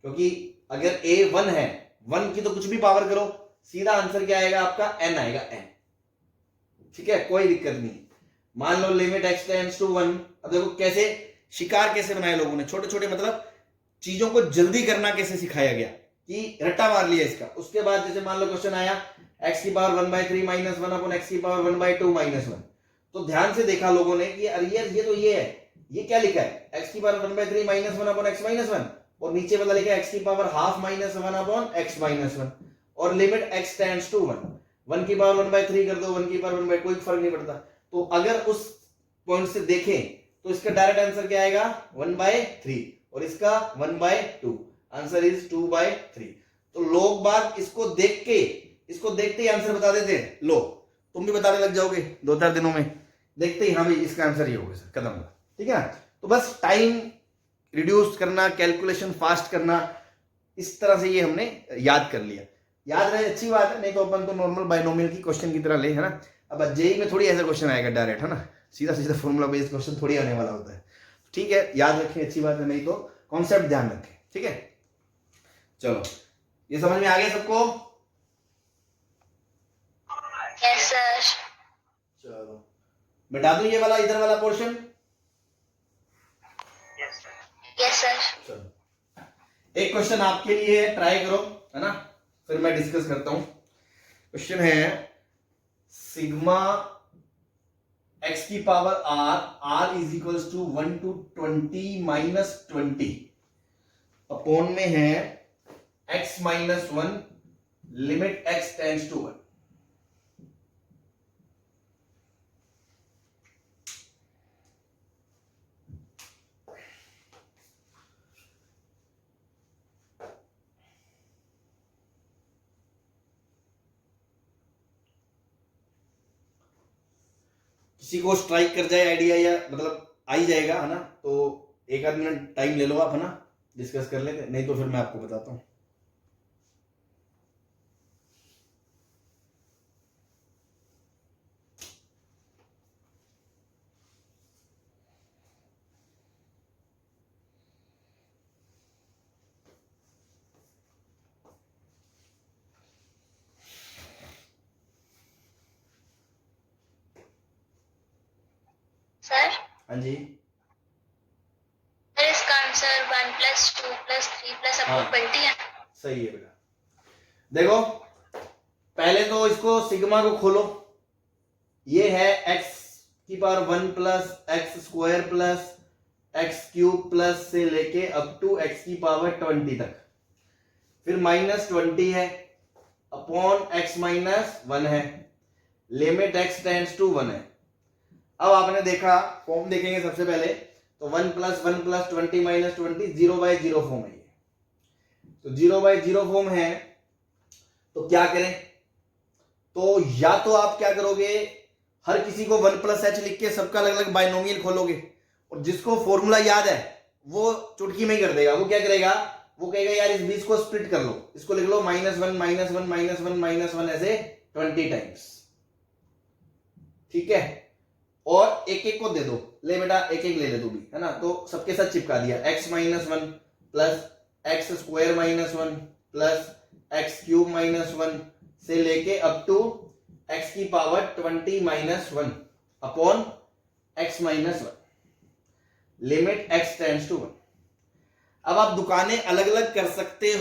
क्योंकि अगर a 1 है, 1 की तो कुछ भी पावर करो, सीधा आंसर क्या आएगा आपका? n आएगा, n। ठीक है, कोई दिक्कत नहीं। मान लो लिमिट x टेंड्स टू 1। अब देखो कैसे शिकार कैसे बनाए लोगों ने, छोटे छोटे मतलब चीजों को जल्दी करना कैसे सिखाया गया कि रट्टा मार लिया इसका। उसके बाद जैसे मान लो क्वेश्चन आया x की पावर 1/3 माइनस 1 अपॉन x की पावर 1/2 माइनस 1, तो ध्यान से देखा लोगों ने कि अरे ये तो ये है, ये क्या लिखा है? x की power 1/3 minus 1 upon x minus 1, और नीचे वाला लिखा है x की power half minus 1 upon x minus 1, और लिमिट x टेंड्स टू 1। 1 की पावर 1/3 कर दो, 1 की पावर 1/, कोई फर्क नहीं पड़ता। तो अगर उस पॉइंट से देखें तो इसका डायरेक्ट आंसर क्या आएगा? 1/3, और इसका 1/2, आंसर इज 2/3। तो लोग बात इसको देखते ही आंसर बता देते हैं। लो तुम भी बताने लग जाओगे 2-4 दिनों में, देखते ही हाँ भाई इसका आंसर ये होगा सर, खत्म होगा। ठीक है, तो बस टाइम रिड्यूस करना, कैलकुलेशन फास्ट करना, इस तरह से ये हमने याद कर लिया। याद रहे अच्छी बात है, नहीं तो अपन तो नॉर्मल बाइनोमियल की क्वेश्चन की तरह ले, है ना। अब जेई में थोड़ी ऐसा क्वेश्चन आएगा डायरेक्ट, है ना, सीधा सीधा फॉर्मूला बेस्ड क्वेश्चन थोड़ी आने वाला होता है। ठीक है, याद रखें, अच्छी बात है, नहीं तो कॉन्सेप्ट ध्यान रखें। ठीक है, चलो ये समझ में आ गया सबको? Yes sir. चलो मिटा दूं ये वाला, इधर वाला पोर्शन। Yes sir. चलो एक क्वेश्चन आपके लिए है, ट्राई करो, है ना, फिर मैं डिस्कस करता हूं। क्वेश्चन है सिग्मा x की power r is equals to 1 to 20 minus 20 upon में है x minus 1 limit x tends to 1। किसी को स्ट्राइक कर जाए आइडिया, या मतलब आ ही जाएगा, है ना, तो एक आध मिनट टाइम ले लो आप, है ना, डिस्कस कर लेते, नहीं तो फिर मैं आपको बताता हूं। सर हाँ जी, सर इसका आंसर 1 + 2 + 3 + हाँ। 20 है। सही है बेटा। देखो पहले तो इसको सिग्मा को खोलो, ये है x की power 1 plus X square plus X cube plus से लेके अप टू x की पावर 20 तक, फिर -20 है अपॉन x माइनस 1 है, लिमिट x टेंड्स टू 1 है। अब आपने देखा फॉर्म देखेंगे सबसे पहले, तो 1 + 1 + 20 माइनस 20 0/0 फॉर्म है ये। तो 0/0 फॉर्म है, तो क्या करें? तो या तो आप क्या करोगे, हर किसी को 1 + h लिख के सबका अलग अलग बाइनोमियल खोलोगे, और जिसको फॉर्मूला याद है वो चुटकी में ही कर देगा। वो क्या करेगा, वो कहेगा यार इस 20 को स्प्लिट कर लो, इसको लिख लो -1 -1 -1 -1 ऐसे 20 टाइम्स। ठीक है, और एक एक को दे दो, ले बेटा एक एक ले ले तू भी, है ना, तो सबके साथ चिपका दिया। x minus 1 plus X square minus 1 plus X cube minus 1 से लेके अप टू x की power 20 minus 1 upon x minus 1, limit x tends to 1। अब आप दुकानें अलग अलग कर सकते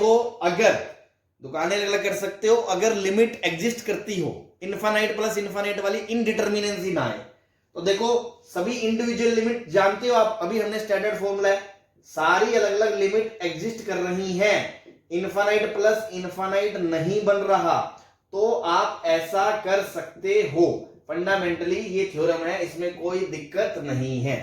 हो, अगर लिमिट एग्जिस्ट करती हो, इनफाइनाइट प्लस इनफाइनाइट वाली इनडिटर्मिनेंसी ना आए। तो देखो सभी इंडिविजुअल लिमिट जानते हो आप, अभी हमने स्टैंडर्ड फॉर्मूला है, सारी अलग अलग लिमिट एग्जिस्ट कर रही हैं, इनफाइनाइट प्लस इनफाइनाइट नहीं बन रहा, तो आप ऐसा कर सकते हो। फंडामेंटली ये थ्योरम है, इसमें कोई दिक्कत नहीं है।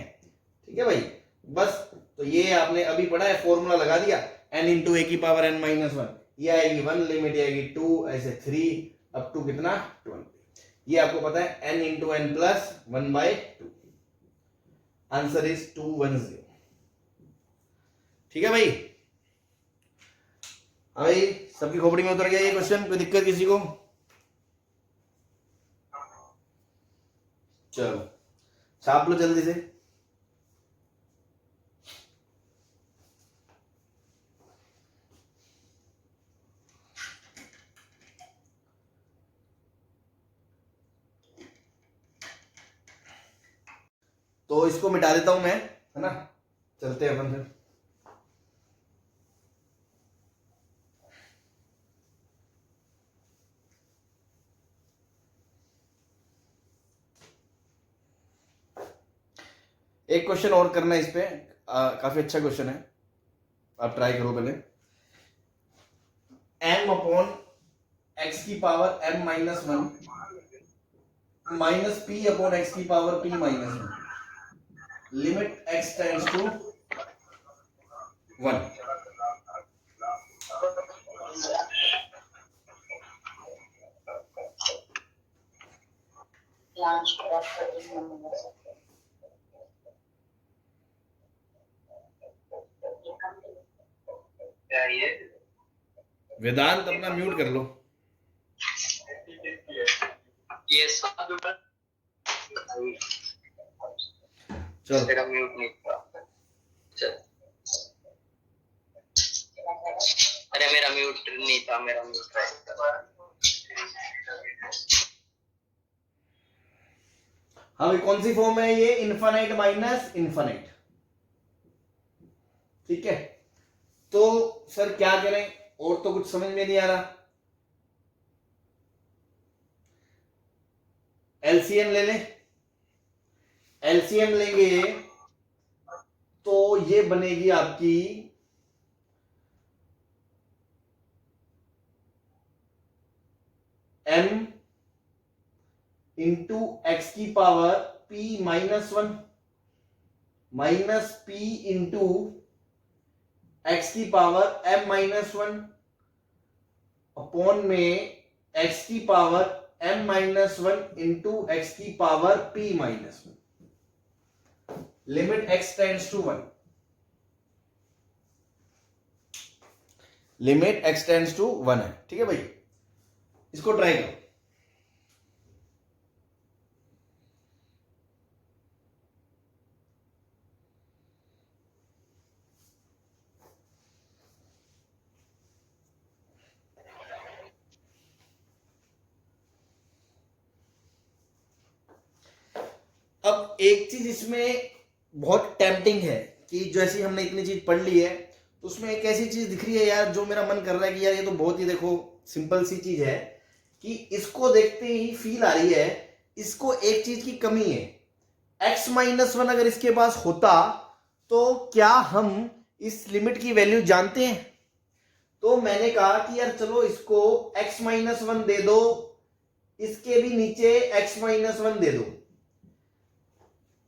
ठीक है भाई, बस तो ये आपने अभी पढ़ा है, फॉर्मूला लगा दिया, n इंटू ए की पावर n माइनस 1, ये आएगी 1, लिमिट आएगी 2, ऐसे 3 अप टू कितना 20। ये आपको पता है n into n plus 1/2, answer is 210। ठीक है भाई, भाई सबकी खोपड़ी में उतर गया ये क्वेश्चन, कोई दिक्कत किसी को? चलो छाप लो जल्दी से। तो इसको मिटा देता हूं मैं, है ना, चलते हैं अपन फिर। एक क्वेश्चन और करना है इस पे, काफी अच्छा क्वेश्चन है, आप ट्राई करो पहले। m अपॉन x की power m minus 1 minus p upon x की power p minus 1, limit x tends to 1। क्या ये वेदांत अपना म्यूट कर लो। चल मेरा म्यूट नहीं था। चल। अरे मेरा म्यूट नहीं था, मेरा म्यूट रहेगा। हाँ, कौन सी फॉर्म है ये? Infinite minus infinite. ठीक है, तो सर क्या करें, और तो कुछ समझ में नहीं आ रहा। एलसीएम ले लें, एलसीएम लेंगे तो ये बनेगी आपकी m इंटू एक्स की power p minus 1 minus p into X की पावर m माइनस 1 अपॉन में x की power m minus 1 into X की power p minus 1, limit x tends to 1, limit x tends to 1 है। ठीक है भाई, इसको ट्राई करो। अब एक चीज इसमें बहुत टेम्पटिंग है कि जैसे हमने इतनी चीज पढ़ ली है, तो उसमें एक ऐसी चीज दिख रही है यार, जो मेरा मन कर रहा है कि यार ये तो बहुत ही देखो सिंपल सी चीज है, कि इसको देखते ही फील आ रही है इसको एक चीज की कमी है। x माइनस 1 अगर इसके पास होता तो क्या हम इस लिमिट की वैल्यू जानते हैं? तो मैंने कहा कि यार चलो इसको x माइनस 1 दे दो, इसके भी नीचे x माइनस 1 दे दो,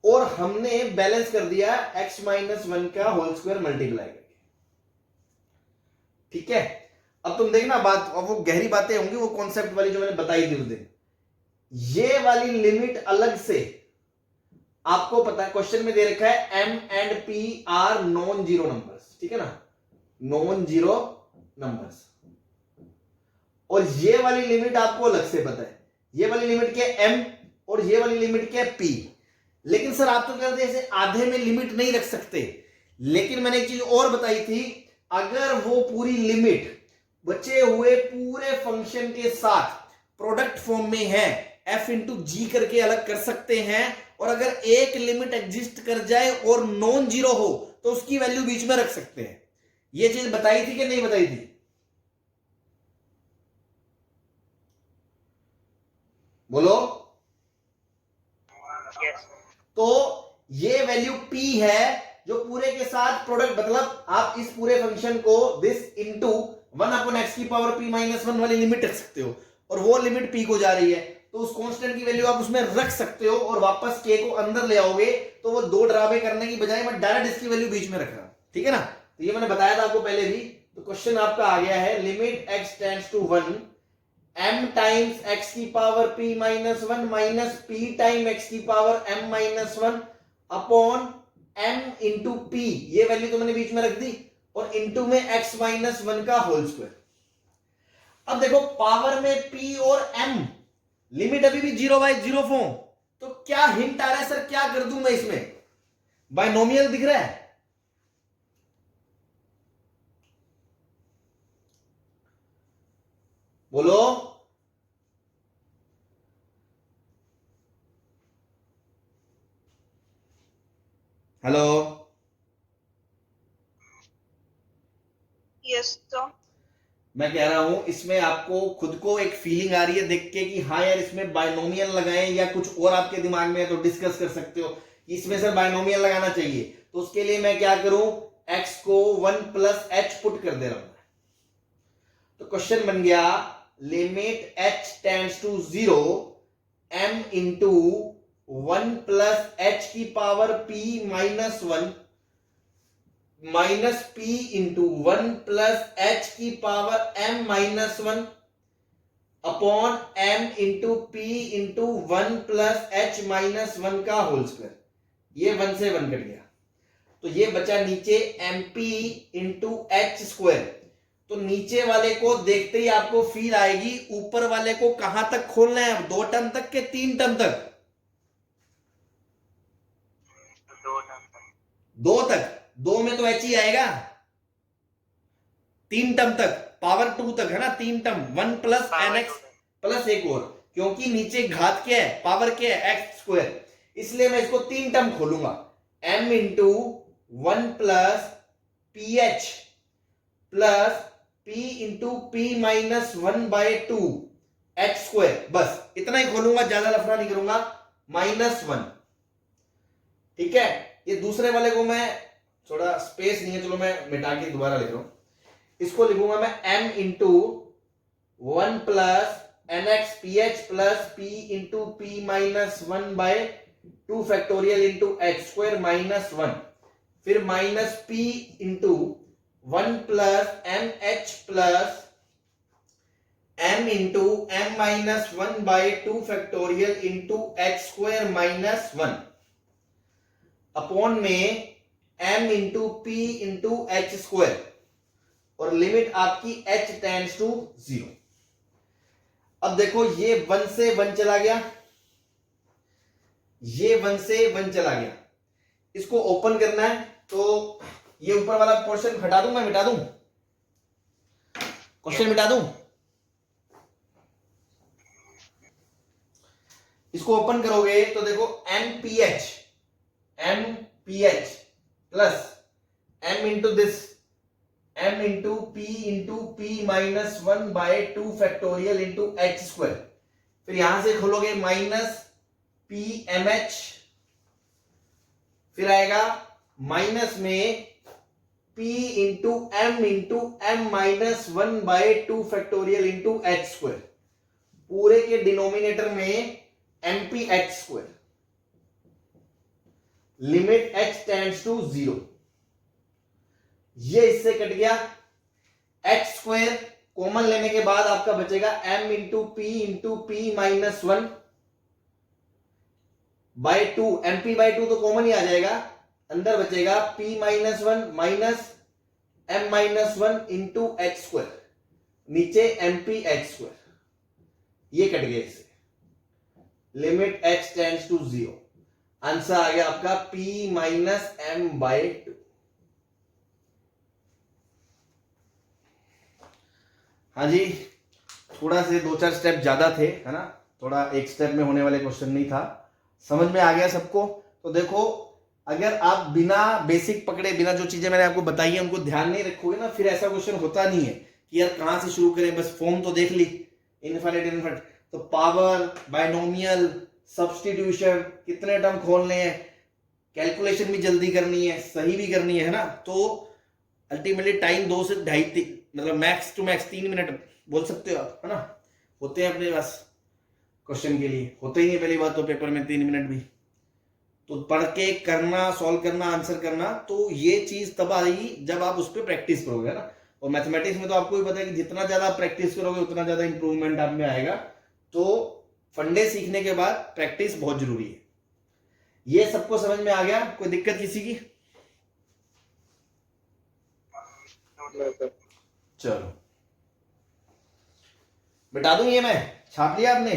और हमने बैलेंस कर दिया x माइनस 1 का होल स्क्वायर मल्टीप्लाई करके। ठीक है, अब तुम देखना बात, अब वो गहरी बातें होंगी, वो कॉन्सेप्ट वाली जो मैंने बताई थी उस दिन। ये वाली लिमिट अलग से आपको पता है, क्वेश्चन में दे रखा है m and p are non zero numbers, ठीक है ना, नॉन जीरो नंबर्स, और ये वाली लिमिट आपको अलग से पता है, ये वाली लिमिट क्या है m और ये वाली लिमिट क्या है p। लेकिन सर आप तो कहते हैं ऐसे आधे में लिमिट नहीं रख सकते, लेकिन मैंने एक चीज और बताई थी, अगर वो पूरी लिमिट बचे हुए पूरे फंक्शन के साथ प्रोडक्ट फॉर्म में है, f इंटू जी करके अलग कर सकते हैं, और अगर एक लिमिट एग्जिस्ट कर जाए और नॉन जीरो हो तो उसकी वैल्यू बीच में रख सकते हैं। ये चीज बताई थी कि नहीं बताई थी? बोलो। तो ये वैल्यू p है जो पूरे के साथ प्रोडक्ट, मतलब आप इस पूरे फंक्शन को दिस इंटू 1 अपॉन एक्स की पावर p माइनस 1 वाली लिमिट रख सकते हो, और वो लिमिट p को जा रही है, तो उस कांस्टेंट की वैल्यू आप उसमें रख सकते हो, और वापस k को अंदर ले आओगे तो वो दो ड्रामे करने की बजाय मैं डायरेक्ट इसकी वैल्यू बीच में रख रहा हूं। ठीक है ना, तो ये मैंने बताया था आपको पहले भी। तो क्वेश्चन आपका आ गया है, limit x tends to 1 m times x की power p minus 1 minus p time x की power m minus 1 upon m into p, ये वैल्यू तो मैंने बीच में रख दी, और इंटू में x माइनस 1 का होल स्क्वायर। अब देखो पावर में p और m, लिमिट अभी भी 0 बाय 0 फॉर्म, तो क्या हिंट आ रहा है सर, क्या कर दूं मैं इसमें? बाइनोमियल दिख रहा है, बोलो। Hello, yes sir. मैं कह रहा हूं इसमें आपको खुद को एक फीलिंग आ रही है देख के कि हाँ यार इसमें बायनोमियल लगाएं, या कुछ और आपके दिमाग में है तो डिस्कस कर सकते हो कि इसमें सर बायनोमियल लगाना चाहिए। तो उसके लिए मैं क्या करूं, x को 1 प्लस एच पुट कर दे रहा हूं। तो क्वेश्चन बन गया limit h tends to 0 m into 1 plus H की power p minus 1 minus p into 1 plus H की power m minus 1 upon m into p into 1 plus H minus 1 का whole square. ये 1 से 1 कट गया, तो ये बचा नीचे mp इंटू एच स्क्वायर। तो नीचे वाले को देखते ही आपको फील आएगी ऊपर वाले को कहां तक खोलना है, 2 टर्म तक के 3 टर्म तक? 2 टर्म तक। 2 तक, 2 में तो एच ही आएगा। 3 टर्म तक, पावर 2 तक है ना, 3 term, 1 plus N X plus एक और, क्योंकि नीचे घात क्या है, पावर क्या है, एक्स स्क्वायर, इसलिए मैं इसको 3 टर्म खोलूंगा। m into 1 plus P H plus p into P minus 1 by 2 H square, बस इतना ही खोलूंगा, ज्यादा लफड़ा नहीं करूंगा, माइनस 1। ठीक है, ये दूसरे वाले को मैं, थोड़ा स्पेस नहीं है, चलो मैं मिटा के दोबारा लिख रहा हूं। इसको लिखूंगा मैं m into 1 plus N X P H plus p into P minus 1 by 2 factorial into H square minus 1, फिर minus p into 1 plus M H plus m into m minus 1 by 2 factorial into H square minus 1 upon में m into p into H square, और limit आपकी h tends to 0। अब देखो ये 1 से 1 चला गया, ये 1 से 1 चला गया, इसको ओपन करना है तो ये ऊपर वाला पोर्शन हटा दूं, मैं मिटा दूं, क्वेश्चन मिटा दूं। इसको ओपन करोगे तो देखो MPH plus m into this m into p minus 1 by 2 factorial into H square, फिर यहां से खोलोगे माइनस PMH, फिर आएगा माइनस में p into m minus 1 by 2 factorial into H square, पूरे के डिनोमिनेटर में MPH square, limit h tends to 0। ये इससे कट गया, एच स्क्वायर कॉमन लेने के बाद आपका बचेगा m into P minus 1 by 2, mp by 2 तो कॉमन ही आ जाएगा, अंदर बचेगा p minus 1 minus m minus 1 into H square, नीचे mp एच स्क्वायर, ये कट गया इससे, limit h tends to 0। Answer आ गया आपका p माइनस m बाय 2। हाँ जी, थोड़ा से 2-4 स्टेप ज्यादा थे, है ना, थोड़ा एक स्टेप में होने वाले क्वेश्चन नहीं था, समझ में आ गया सबको। तो देखो अगर आप बिना बेसिक पकड़े, बिना जो चीजें मैंने आपको बताई है उनको ध्यान नहीं रखोगे ना, फिर ऐसा क्वेश्चन होता नहीं है कि यार कहां से शुरू करें, बस फॉर्म तो देख ली, इनफाइनाइट, तो पावर, बाइनोमियल, सब्स्टिट्यूशन, कितने टर्म खोलने हैं, कैलकुलेशन भी जल्दी करनी है, सही भी करनी है ना, तो अल्टीमेटली टाइम 2 से 2.5, मतलब मैक्स टू मैक्स 3 मिनट बोल सकते हो आप, है ना, होते हैं अपने पास क्वेश्चन के लिए, होते ही नहीं पहली बात तो पेपर में 3 मिनट भी, तो पढ़ के करना, सॉल्व करना, आंसर करना, तो ये चीज तब आएगी जब आप उस पर प्रैक्टिस करोगे ना। और मैथमेटिक्स में तो आपको भी पता है कि जितना ज्यादा आप प्रैक्टिस करोगे उतना ज्यादा इंप्रूवमेंट आप में आएगा, तो फंडे सीखने के बाद प्रैक्टिस बहुत जरूरी है। ये सबको समझ में आ गया, कोई दिक्कत किसी की? चलो बिटा दूं, ये मैं छाप लिया आपने?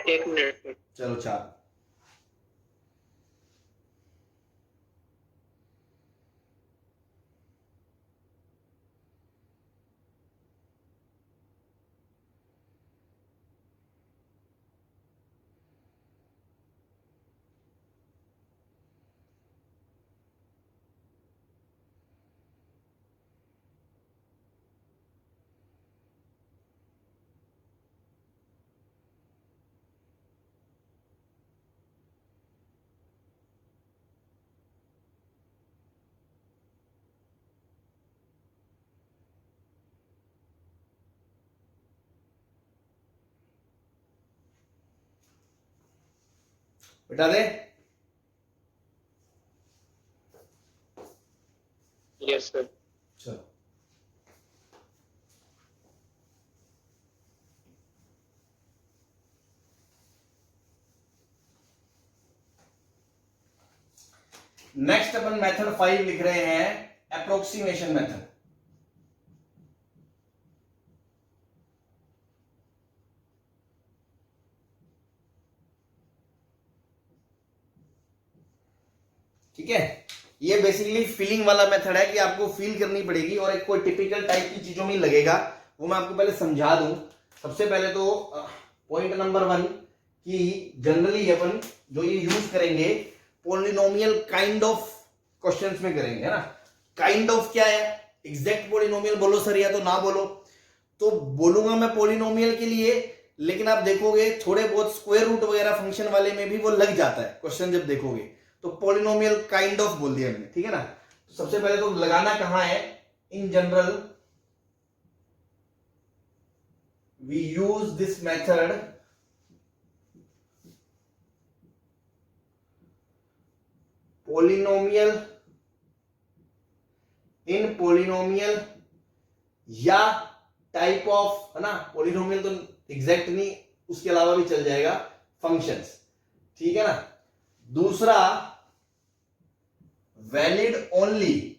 एक मिनट। चलो छाप। बेटा दे। Yes sir. चलो नेक्स्ट अपन मेथड 5 लिख रहे हैं, अप्रोक्सीमेशन मेथड। ठीक है, ये बेसिकली फीलिंग वाला मेथड है कि आपको फील करनी पड़ेगी और एक कोई टिपिकल टाइप की चीजों में लगेगा, वो मैं आपको पहले समझा दूं। सबसे पहले तो पॉइंट नंबर 1 कि जनरली अपन जो ये यूज करेंगे पॉलिनोमियल काइंड ऑफ क्वेश्चंस में करेंगे, है ना। काइंड ऑफ क्या है, एग्जैक्ट पॉलिनोमियल बोलो सर या तो ना बोलो, तो बोलूंगा मैं पॉलिनोमियल के लिए, लेकिन आप देखोगे थोड़े बहुत स्क्वायर रूट वगैरह फंक्शन वाले में भी वो लग जाता है क्वेश्चन जब देखोगे, तो पॉलिनोमियल काइंड ऑफ बोल दिया हमने, ठीक है ना। तो सबसे पहले तो लगाना कहां है, in general we use this method polynomial in polynomial या टाइप ऑफ, है ना। पॉलिनोमियल तो एग्जैक्ट नहीं, उसके अलावा भी चल जाएगा, फंक्शंस, ठीक है ना। दूसरा वैलिड ओनली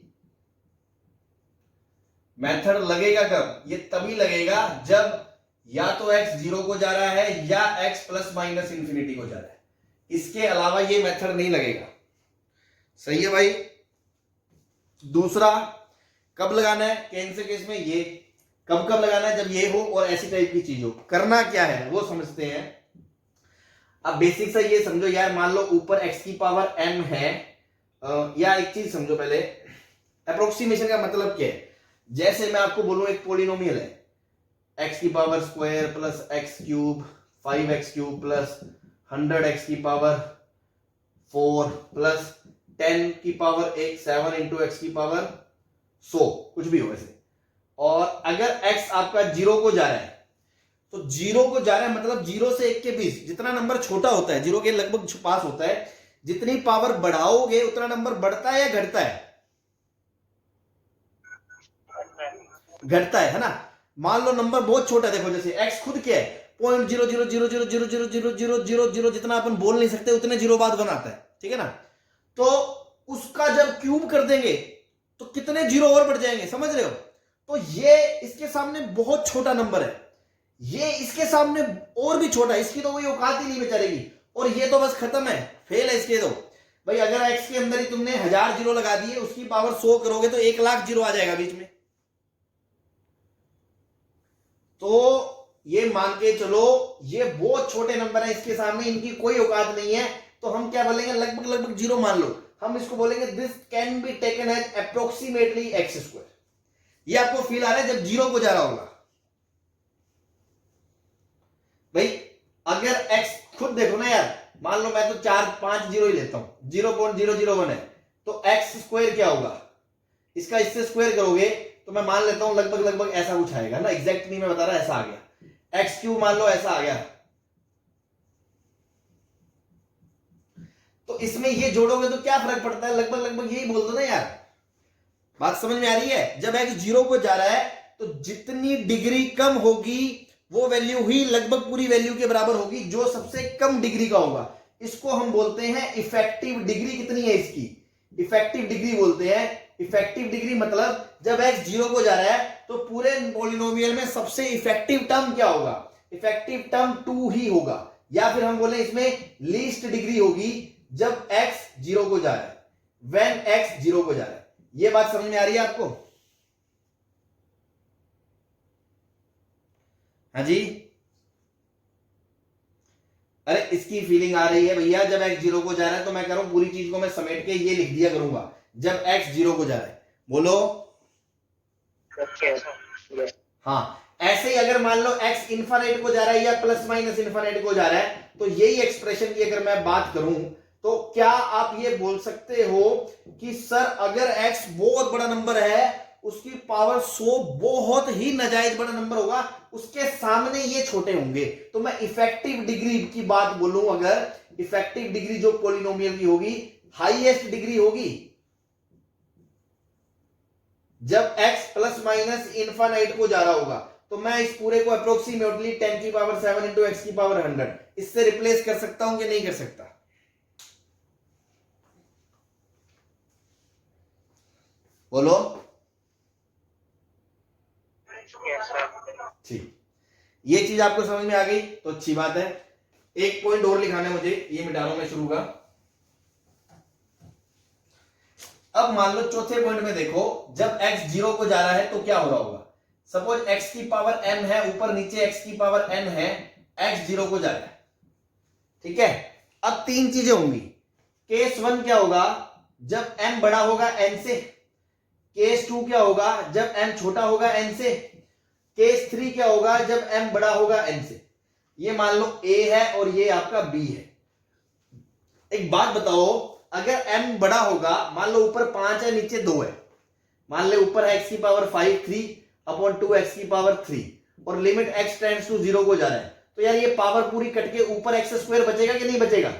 मेथड लगेगा कब, ये तभी लगेगा जब या तो x 0 को जा रहा है या x प्लस माइनस इंफिनिटी को जा रहा है, इसके अलावा ये मेथड नहीं लगेगा। सही है भाई। दूसरा कब लगाना है, कैन से केस में ये कब कब लगाना है, जब ये हो और ऐसी टाइप की चीज हो। करना क्या है वो समझते हैं। अब बेसिक सा ये समझो यार, मान लो ऊपर x की पावर m है, या एक चीज समझो पहले, अप्रोक्सीमेशन का मतलब क्या है। जैसे मैं आपको बोलूं एक पॉलिनोमियल है x की power square plus x cube 5x cube plus 100x की पावर 4 प्लस 10 की पावर 7 इंटू एक्स की पावर 100, कुछ भी हो वैसे। और अगर x आपका 0 को जा रहा है, तो 0 को जा रहा है मतलब 0 से 1 के बीच जितना नंबर छोटा होता है, 0 के लगभग पास होता है, जितनी पावर बढ़ाओगे उतना नंबर बढ़ता है या घटता है, घटता है ना। मान लो नंबर बहुत छोटा है, देखो जैसे x खुद क्या है 0.000000000 जितना अपन बोल नहीं सकते उतने जीरो बाद बनाता है, ठीक है ना। तो उसका जब क्यूब कर देंगे तो कितने जीरो और बढ़ जाएंगे, समझ रहे हो। तो ये इसके सामने बहुत छोटा नंबर है, ये इसके सामने और भी छोटा है, इसकी तो कोई औकात ही नहीं बेचारेगी, और ये तो बस खत्म है, फेल है इसके। तो भाई अगर x के अंदर ही तुमने 1000 जीरो लगा दिए, उसकी पावर 100 करोगे तो 1 लाख जीरो आ जाएगा बीच में। तो ये मान के चलो ये बहुत छोटे नंबर है, इसके सामने इनकी कोई औकात नहीं है। तो हम क्या बोलेंगे, लगभग लगभग जीरो मान लो, हम इसको बोलेंगे this can be taken as approximately X square. ये आपको फील आ रहा है जब जीरो को जा रहा होगा। भाई अगर x खुद देखो ना यार, मान लो मैं तो 4-5 जीरो ही लेता हूं, 0.001 है, तो x स्क्वायर क्या होगा, इसका इससे स्क्वायर करोगे तो मैं मान लेता हूं लगभग लगभग ऐसा कुछ आएगा ना, एग्जैक्ट नहीं मैं बता रहा, ऐसा आ गया। एक्स क्यूब मान लो ऐसा आ गया, तो इसमें ये जोड़ोगे तो क्या फर्क पड़ता है, लगभग लगभग यही बोल दो ना यार। बात समझ में आ रही है। जब x 0 को जा रहा है तो जितनी डिग्री कम होगी वो वैल्यू ही लगभग पूरी वैल्यू के बराबर होगी जो सबसे कम डिग्री का होगा। इसको हम बोलते हैं इफेक्टिव डिग्री। कितनी है इसकी, इफेक्टिव डिग्री बोलते हैं। इफेक्टिव डिग्री मतलब जब x 0 को जा रहा है तो पूरे पॉलिनोमियल में सबसे इफेक्टिव टर्म क्या होगा, इफेक्टिव टर्म 2 ही होगा, या फिर हम बोले इसमें लीस्ट डिग्री होगी जब x 0 को जा रहा है, व्हेन x 0 को जा रहा है। ये बात समझ में आ रही है आपको। हाँ जी, अरे इसकी फीलिंग आ रही है भैया। जब x 0 को जा रहा है तो मैं कह रहा हूं पूरी चीज को मैं समेट के ये लिख दिया करूंगा, जब x 0 को जा रहा है। बोलो हाँ। ऐसे ही अगर मान लो x इन्फिनिटी को जा रहा है या प्लस माइनस इन्फिनिटी को जा रहा है, तो यही एक्सप्रेशन की अगर मैं बात करूं तो क्या आप ये बोल सकते हो कि सर अगर x बहुत बड़ा नंबर है, उसकी पावर 100 बहुत ही नाजायज बड़ा नंबर होगा, उसके सामने ये छोटे होंगे, तो मैं इफेक्टिव डिग्री की बात बोलूं, अगर इफेक्टिव डिग्री जो पॉलिनोमियल की होगी हाईएस्ट डिग्री होगी जब x प्लस माइनस इनफाइनाइट को जा रहा होगा। तो मैं इस पूरे को अप्रोक्सीमेटली 10 की पावर 7 इंटू एक्स की पावर 100 इससे रिप्लेस कर सकता हूं कि नहीं कर सकता? बोलो। Yes sir. ठीक, ये चीज आपको समझ में आ गई तो अच्छी बात है। एक पॉइंट और लिखाना है मुझे, ये मिटा रहा हूं मैं शुरू का। अब मान लो चौथे पॉइंट में देखो, जब x 0 को जा रहा है तो क्या हो रहा होगा? सपोज x की पावर m है, ऊपर नीचे x की पावर n है, x 0 को जा रहा है, ठीक है। अब तीन चीजें होंगी। केस 1 क्या होगा? जब m बड़ा होगा n से। केस 2 क्या होगा? जब m छोटा होगा n से। केस 3 क्या होगा? जब m बड़ा होगा n से। ये मान लो a है और ये आपका b है। एक बात बताओ, अगर m बड़ा होगा, मान लो ऊपर 5 है नीचे 2 है, मान ले ऊपर x की पावर 5 3 अपॉन 2x की पावर 3 और लिमिट x टेंड्स टू 0 को जा रहा है, तो यार ये पावर पूरी कट के ऊपर x स्क्वायर बचेगा कि नहीं बचेगा?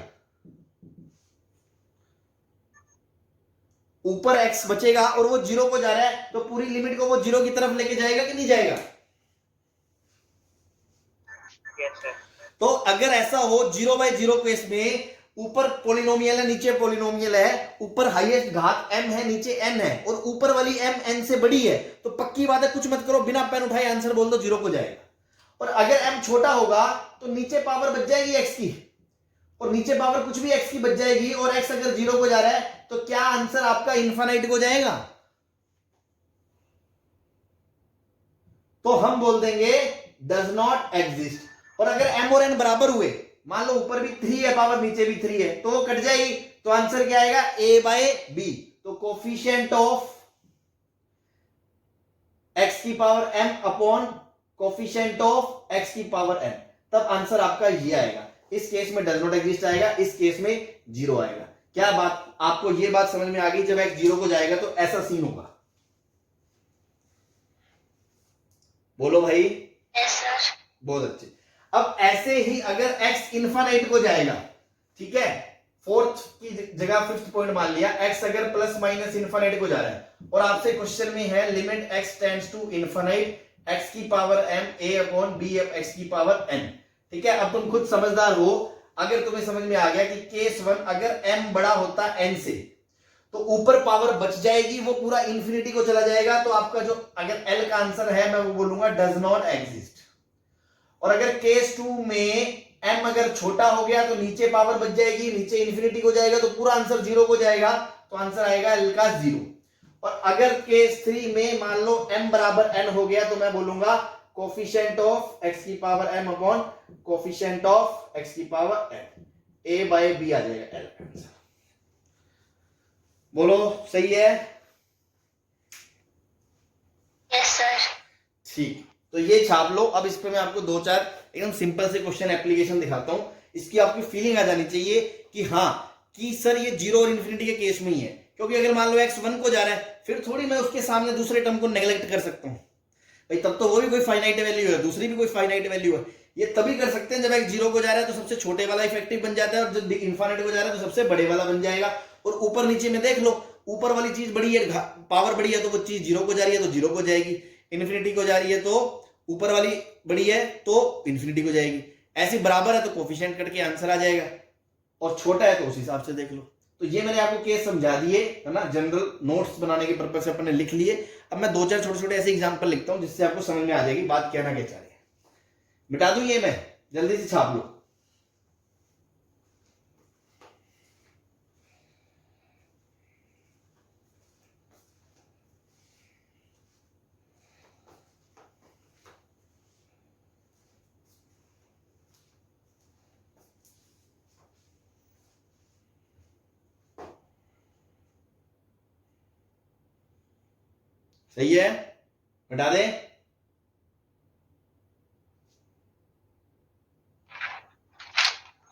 ऊपर x बचेगा और वो 0 को जा रहा है, तो पूरी लिमिट को वो 0 की तरफ लेके जाएगा कि नहीं जाएगा? Yes sir. तो अगर ऐसा हो 0/0 केस में, ऊपर पॉलिनोमियल है नीचे पॉलिनोमियल है, ऊपर हाईएस्ट घात m है नीचे n है और ऊपर वाली m n से बड़ी है, तो पक्की बात है कुछ मत करो, बिना पेन उठाए आंसर बोल दो, 0 को जाएगा। और अगर m छोटा होगा तो नीचे पावर बच जाएगी x की और नीचे पावर कुछ भी x की बच जाएगी और x अगर 0 को जा रहा है तो क्या आंसर आपका इनफाइनाइट को जाएगा? तो हम बोल देंगे डज नॉट एग्जिस्ट। और अगर m और n बराबर हुए, मान लो ऊपर भी 3 है पावर नीचे भी 3 है, तो वो कट जाएगी, तो आंसर क्या आएगा? a/b। तो कोफिशिएंट ऑफ x की power m upon coefficient of x की पावर n, तब आंसर आपका ये आएगा। इस केस में डज नॉट एग्जिस्ट आएगा, इस केस में 0 आएगा। क्या बात आपको ये बात समझ में आ गई? जब x 0 को जाएगा तो ऐसा सीन होगा। बोलो भाई। Yes sir. बहुत अच्छे। अब ऐसे ही अगर x इनफाइनाइट को जाएगा, ठीक है, फोर्थ की जगह फिफ्थ पॉइंट मान लिया, x अगर प्लस माइनस इनफाइनाइट को जा रहा है और आपसे क्वेश्चन में है limit x tends to infinite x की पावर m a अपॉन b ऑफ x की पावर n, ठीक है। अब तुम खुद समझदार हो, अगर तुम्हें समझ में आ गया कि केस 1 अगर m बड़ा होता n से तो ऊपर पावर बच जाएगी, वो पूरा इंफिनिटी को चला जाएगा, तो आपका जो अगर l का आंसर है मैं वो बोलूंगा डज नॉट एग्जिस्ट। और अगर केस 2 में m अगर छोटा हो गया तो नीचे पावर बच जाएगी, नीचे इंफिनिटी को जाएगा, तो पूरा आंसर 0 को जाएगा, तो आंसर आएगा l का 0। और अगर केस 3 में मान लो m बराबर n हो गया, तो मैं बोलूंगा कोफिशिएंट ऑफ x की power m upon coefficient of x की पावर n, a/b आ जाएगा l का आंसर। बोलो सही है? Yes sir. ठीक, तो ये छाप लो। अब इस पे मैं आपको 2-4 एकदम सिंपल से क्वेश्चन एप्लीकेशन दिखाता हूं, इसकी आपकी फीलिंग आ जानी चाहिए कि हाँ कि सर ये 0 और इन्फिनिटी के केस में ही है। क्योंकि अगर मान लो x 1 को जा रहा है, फिर थोड़ी मैं उसके सामने दूसरे टर्म को नेग्लेक्ट कर सकता हूं भाई, तब तो वो भी कोई फाइनाइट वैल्यू है, दूसरी भी कोई फाइनाइट वैल्यू है। ये तभी कर सकते हैं जब x 0 को जा रहा है तो सबसे छोटे वाला इफेक्टिव बन जाता है, और जब इनफाइनाइट को जा रहा है तो सबसे बड़े वाला बन जाएगा। और ऊपर नीचे में देख लो, ऊपर वाली चीज बड़ी है, पावर बड़ी है, तो वो चीज 0 को जा रही है तो 0 को जाएगी, इन्फिनिटी को जा रही है तो ऊपर वाली बड़ी है तो इन्फिनिटी को जाएगी। ऐसी बराबर है तो कोफिशिएंट कट के आंसर आ जाएगा, और छोटा है तो उस हिसाब से देख लो। तो ये मैंने आपको केस समझा दिए है ना, जनरल नोट्स बनाने के पर्पज से अपने लिख लिए। अब मैं 2-4 छोटे-छोटे ऐसे एग्जांपल लिखता हूं जिससे आपको समझ में आ जाएगी बात कहना क्या चाह रहे हैं। मिटा दूं ये, मैं जल्दी से छाप लो। सही है? मिटा दे?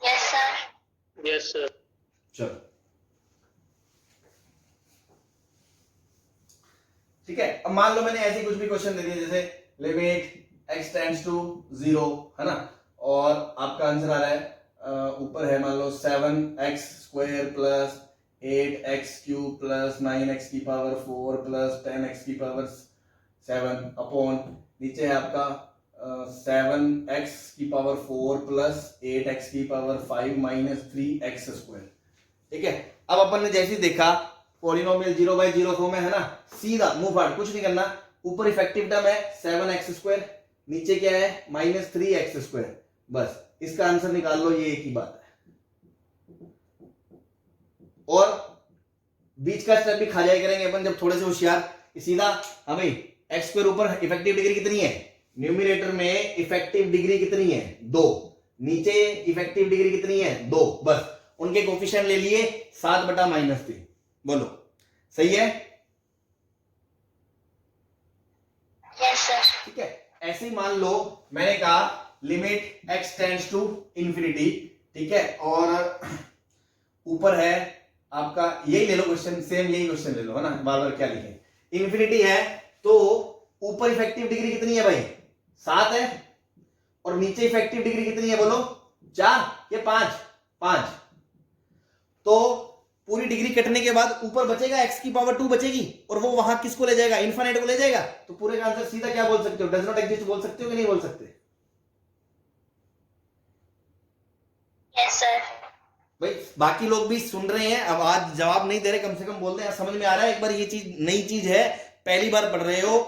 Yes sir. Yes sir. चलो ठीक है। अब मान लो मैंने ऐसे कुछ भी क्वेश्चन दे दिया, जैसे लिमिट x टेंड्स टू 0 है ना, और आपका आंसर आ रहा है ऊपर है मान लो 7x² plus 8x³ plus 9x की पावर 4 प्लस 10x की पावर 7 अपॉन नीचे है आपका 7x की पावर 4 प्लस 8x की पावर 5 माइनस 3x²। ठीक है, अब अपन ने जैसे ही देखा पॉलिनोमियल 0/0 फॉर्म में है ना, सीधा मुंह फाड़, कुछ नहीं करना। ऊपर इफेक्टिव टर्म है 7x², नीचे क्या है माइनस 3x²। बस इसका आंसर निकाल लो, ये एक ही बात है। और बीच का स्टेप भी खा जाया करेंगे अपन जब थोड़े से होशियार। सीधा हमें x² ऊपर इफेक्टिव डिग्री कितनी है, न्यूमरेटर में इफेक्टिव डिग्री कितनी है 2, नीचे इफेक्टिव डिग्री कितनी है 2, बस उनके कोफिशिएंट ले लिए 7/-3। बोलो सही है? Yes sir. ठीक है, ऐसे ही मान लो मैंने कहा limit x tends to infinity, ठीक है, और ऊपर है आपका, यही ले लो क्वेश्चन, सेम यही क्वेश्चन ले लो, है ना, बार बार क्या लिखे, इंफिनिटी है तो ऊपर इफेक्टिव डिग्री कितनी है भाई 7 है, और नीचे इफेक्टिव डिग्री कितनी है बोलो 4 या 5। तो पूरी डिग्री कटने के बाद ऊपर बचेगा x की पावर 2 बचेगी, और वो वहां किसको ले जाएगा, इनफाइनाइट को ले जाएगा। तो पूरे का आंसर सीधा क्या बोल सकते हो, डज नॉट एग्जिस्ट बोल सकते हो कि नहीं बोल सकते? Yes sir. भाई बाकी लोग भी सुन रहे हैं, अब आज जवाब नहीं दे रहे, कम से कम बोल रहे हैं, समझ में आ रहा है। एक बार ये चीज नई चीज है, पहली बार पढ़ रहे हो,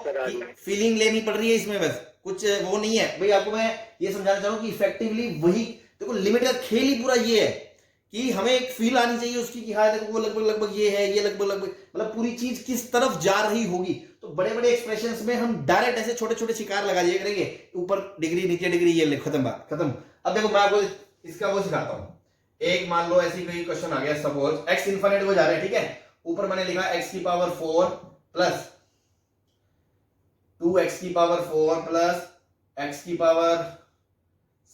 फीलिंग लेनी पड़ रही है इसमें, बस कुछ वो नहीं है भाई। आपको मैं ये समझाना चाहूँ कि इफेक्टिवली वही देखो, लिमिट का खेल ही पूरा ये है कि हमें एक फील आनी चाहिए उसकी कि हाँ देखो वो लगभग ये है, ये लगभग मतलब पूरी चीज किस तरफ जा रही होगी। तो बड़े बड़े एक्सप्रेशंस में हम डायरेक्ट ऐसे छोटे छोटे शिकार लगा दिया करेंगे, ऊपर डिग्री नीचे डिग्री, ये खत्म बात खत्म। अब देखो मैं आपको इसका वो सिखाता हूँ। एक मान लो ऐसी कोई क्वेश्चन आ गया, सपोज x इनफाइनाइट को जा रहा है, ठीक है, ऊपर मैंने लिखा x की पावर 4 प्लस 2x की पावर 4 प्लस x की पावर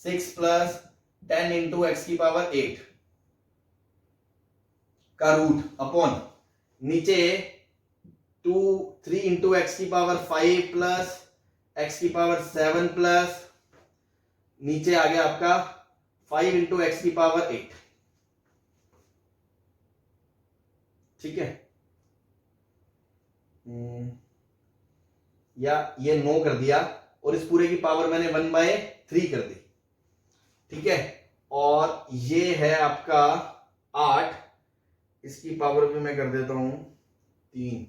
6 प्लस 10 इंटू x की पावर 8 का रूट अपॉन नीचे 3 इंटू x की पावर 5 प्लस x की पावर 7 प्लस नीचे आ गया आपका 5 इंटू x की पावर 8। ठीक है, या ये 9 कर दिया, और इस पूरे की पावर मैंने 1/3 कर दी। ठीक है, और ये है आपका 8, इसकी पावर भी मैं कर देता हूं 3।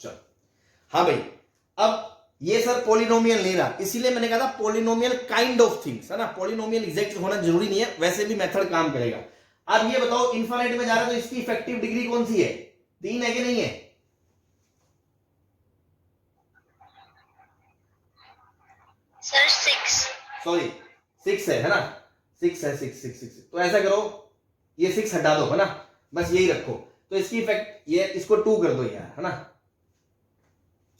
चल हाँ भाई, अब ये सर पॉलिनोमियल नहीं रहा, इसीलिए मैंने कहा था पॉलिनोमियल काइंड ऑफ थिंग्स, है ना, पॉलिनोमियल एग्जैक्ट होना जरूरी नहीं है, वैसे भी मेथड काम करेगा। अब ये बताओ इनफाइनाइट में जा रहा है तो इसकी इफेक्टिव डिग्री कौन सी है, 3 है कि नहीं है? सर 6। सॉरी 6 है ना, 6 है, 6। तो ऐसा करो, ये 6 हटा दो, है ना, बस यही रखो, तो इसकी इफेक्ट ये इसको 2 कर दो यार, है ना,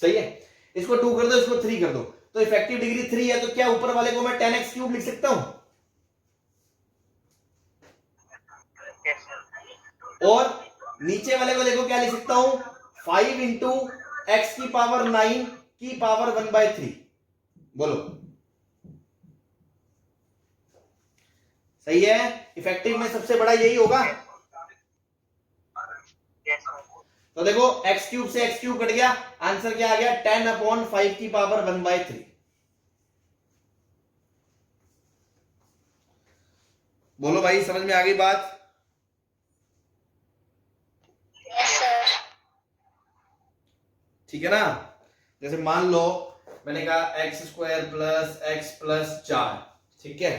सही है, इसको 2 कर दो, इसको 3 कर दो, तो इफेक्टिव डिग्री 3 है, तो क्या ऊपर वाले को मैं 10x³ लिख सकता हूं? और नीचे वाले को देखो क्या लिख सकता हूं, 5 इंटू x की पावर 9 की पावर 1/3। बोलो सही है? इफेक्टिव में सबसे बड़ा यही होगा। तो देखो x³ से x³ कट गया, आंसर क्या आ गया 10/5 की पावर 1/3। बोलो भाई, समझ में आ गई बात? ठीक है ना, जैसे मान लो मैंने कहा x² प्लस x प्लस 4, ठीक है,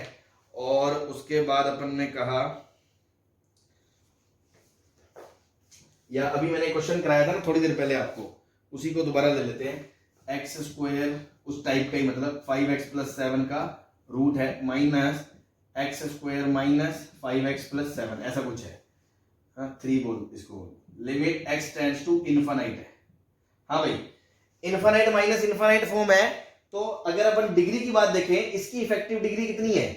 और उसके बाद अपन ने कहा, या अभी मैंने क्वेश्चन कराया था ना थोड़ी देर पहले आपको, उसी को दोबारा ले लेते हैं। x² उस टाइप का ही, मतलब 5x प्लस 7 का रूट है minus x² minus 5x plus 7, ऐसा कुछ है, 3 बोल इसको, limit x tends to infinite है। हाँ भाई, इनफाइनाइट माइनस इनफाइनाइट फॉर्म है, तो अगर अपन डिग्री की बात देखें, इसकी इफेक्टिव डिग्री कितनी है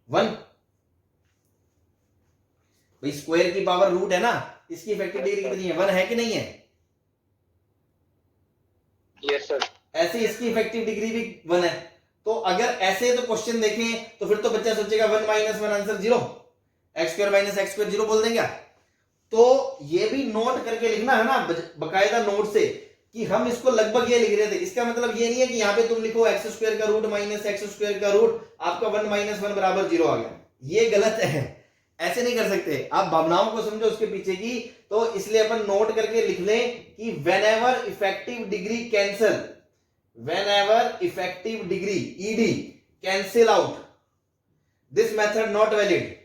1 भाई, स्क्वायर की पावर रूट है ना, इसकी इफेक्टिव डिग्री कितनी है 1 है कि नहीं है? वैसे इसकी इफेक्टिव डिग्री भी 1 है। तो अगर ऐसे तो क्वेश्चन देखें तो फिर तो बच्चा सोचेगा 1 - 1 आंसर 0, x² - x² 0 बोल देंगे। तो ये भी नोट करके लिखना है ना बकायदा नोट से कि हम इसको लगभग ये लिख रहे थे। इसका मतलब ये नहीं है कि यहाँ पे तुम लिखो x² का रूट माइनस x² का रूट, आपका 1 - 1 बराबर 0 आ गया। ये गलत है, ऐसे नहीं कर सकते। आप भावनाओं को समझो उसके पीछे की। तो इसलिए अपन नोट करके लिख लें कि whenever effective degree cancel, whenever effective degree ED cancel out, this method not valid,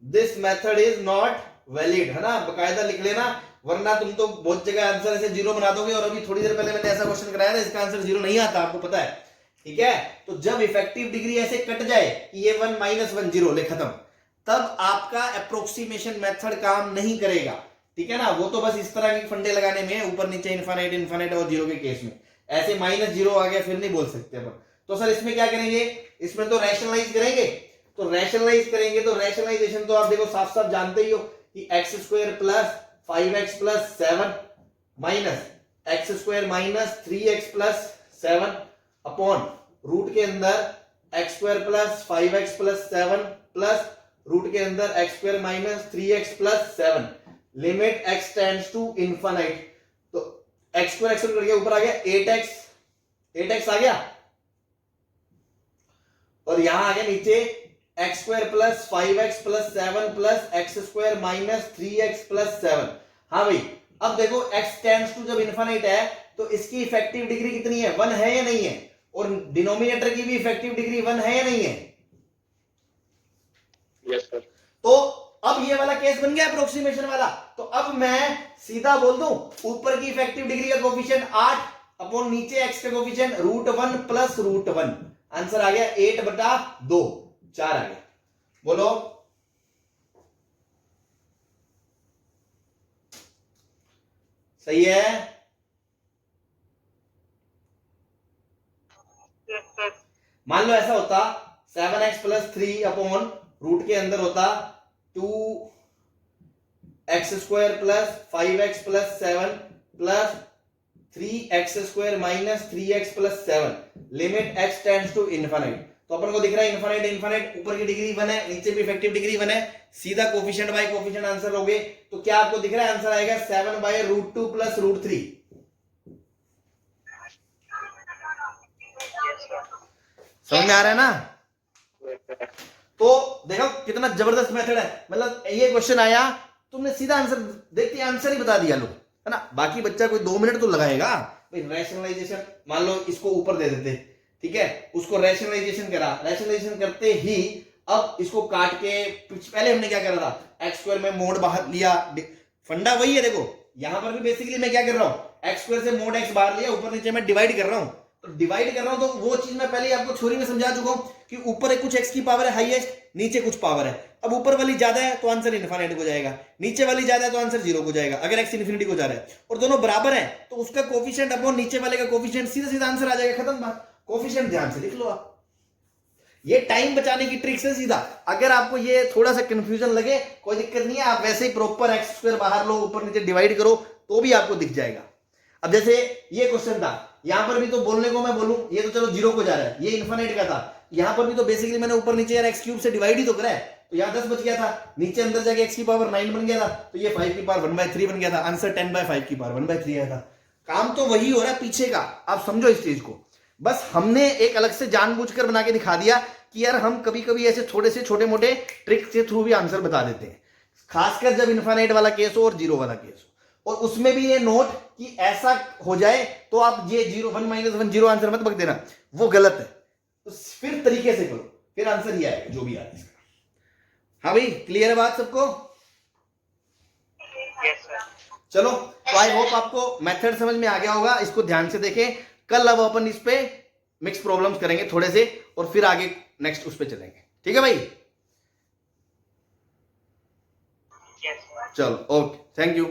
this method is not valid, है ना, बकायदा लिख लेना, वरना तुम तो बहुत जगह आंसर ऐसे 0 बना दोगे। और अभी थोड़ी देर पहले मैंने ऐसा क्वेश्चन कराया था, इसका आंसर 0 नहीं आता, आपको पता है, ठीक है। तो जब इफेक्टिव डिग्री ऐसे कट जाए कि ये 1 - 1 0 ले खत्म, तब आपका अप्रोक्सीमेशन मेथड काम नहीं करेगा, ठीक है ना। वो तो बस इस तरह के फंडे लगाने में है, ऊपर नीचे इनफाइनाइट इनफाइनाइट और 0 के केस में। ऐसे -0 आ गया फिर नहीं बोल सकते अपन। तो सर इसमें क्या करेंगे, इसमें तो रैशनलाइज करेंगे। तो रैशनलाइज करेंगे तो रैशनलाइजेशन तो आप देखो साफ साफ जानते ही हो कि x² + 5x + 7 minus x² - 3x + 7 upon root के अंदर x² + 5x + 7 प्लस रूट के अंदर x² - 3x + 7 limit x tends to infinite. तो x² कट गया, ऊपर आ गया 8x आ गया, और यहां आ गया नीचे x² + 5x + 7 plus x² - 3x + 7। हाँ भाई, अब देखो x टेंड्स टू जब इनफाइनाइट है तो इसकी इफेक्टिव डिग्री कितनी है, 1 है या नहीं है, और डिनोमिनेटर की भी इफेक्टिव डिग्री 1 है या नहीं है। Yes sir. तो अब ये वाला केस बन गया अप्रोक्सीमेशन वाला। तो अब मैं सीधा बोल दूं, ऊपर की इफेक्टिव डिग्री का कोफिशिएंट 8 अपॉन नीचे x का कोफिशिएंट √1 + √1, आंसर आ गया 8/2, 4 आ गया। बोलो सही है। Yes sir. मान लो ऐसा होता 7x + 3 अपॉन रूट के अंदर होता 2x² + 5x + 7 plus 3x² - 3x + 7 limit x tends to infinite. तो अपन को दिख रहा है इनफाइनाइट इनफाइनाइट, ऊपर की डिग्री 1 है, नीचे भी इफेक्टिव डिग्री 1 है, सीधा कोफिशिएंट बाय कोफिशिएंट आंसर लोगे तो क्या आपको दिख रहा है, आंसर आएगा 7/√2 + √3। समझ में आ रहा है ना। तो देखो कितना जबरदस्त मेथड है, मतलब ये क्वेश्चन आया तुमने सीधा आंसर देखते आंसर ही बता दिया लो, है ना। बाकी बच्चा कोई 2 मिनट तो लगाएगा भाई। रैशनलाइजेशन मान लो इसको ऊपर दे देते, ठीक है, उसको रैशनलाइजेशन करा, रैशनलाइजेशन करते ही अब इसको काट के, पहले हमने क्या करा था, x² में मोड बाहर लिया, फंडा वही है। देखो यहां पर भी बेसिकली मैं क्या कर रहा हूं, x² से मोड x बाहर लिया, ऊपर नीचे मैं डिवाइड कर रहा हूं। तो डिवाइड कर रहा हूं तो वो चीज मैं पहले आपको थ्योरी में समझा चुका हूं कि ऊपर कुछ x की पावर है हाईएस्ट, नीचे कुछ पावर है। अब ऊपर वाली ज्यादा है तो आंसर इनफाइनाइट हो जाएगा, नीचे वाली ज्यादा है तो आंसर 0 हो जाएगा। अगर x इन्फिनिटी को जा रहा है और दोनों बराबर है तो उसका कोफिशिएंट अपॉन नीचे वाले का कोफिशिएंट, सीधा सीधा आंसर आ जाएगा, खत्म बात। कोफिशिएंट ध्यान से लिख लो आप, ये टाइम बचाने की ट्रिक्स है सीधा। अगर आपको ये थोड़ा सा कंफ्यूजन लगे कोई दिक्कत नहीं है, आप वैसे ही प्रॉपर x² बाहर लो, ऊपर नीचे डिवाइड करो तो भी आपको दिख जाएगा। अब जैसे ये क्वेश्चन था, यहां पर भी तो बोलने को मैं बोलूं, ये तो चलो 0 को जा रहा है, ये इनफाइनाइट का था, यहां पर भी तो बेसिकली मैंने ऊपर नीचे यार x³ से डिवाइड ही तो करा है, तो यहां 10 बच गया था, नीचे अंदर जाके x की पावर 9 बन गया था, तो ये 5 की पावर 1/3 बन गया था, आंसर 10/5 की पावर 1/3 आया था। काम तो वही हो रहा है पीछे का, आप समझो इस चीज को। बस हमने एक अलग से जानबूझकर बना के दिखा दिया कि यार हम कभी कभी ऐसे थोड़े से छोटे मोटे ट्रिक के थ्रू भी आंसर बता देते हैं, खासकर जब इनफाइनाइट वाला केस हो और 0 वाला केस हो। और उसमें भी ये नोट कि ऐसा हो जाए तो आप ये 0 1 - 1 0 आंसर मत बक देना, वो गलत है। तो फिर तरीके से करो, फिर आंसर ही आएगा जो भी आएगा। हाँ भाई, क्लियर है बात सबको? Yes sir. चलो, तो आई होप आपको मेथड समझ में आ गया होगा, इसको ध्यान से देखें। कल अब अपन इस पे मिक्स प्रॉब्लम्स करेंगे थोड़े से, और फिर आगे नेक्स्ट उस पे चलेंगे, ठीक है भाई? Yes sir. चलो, ओके, थैंक यू।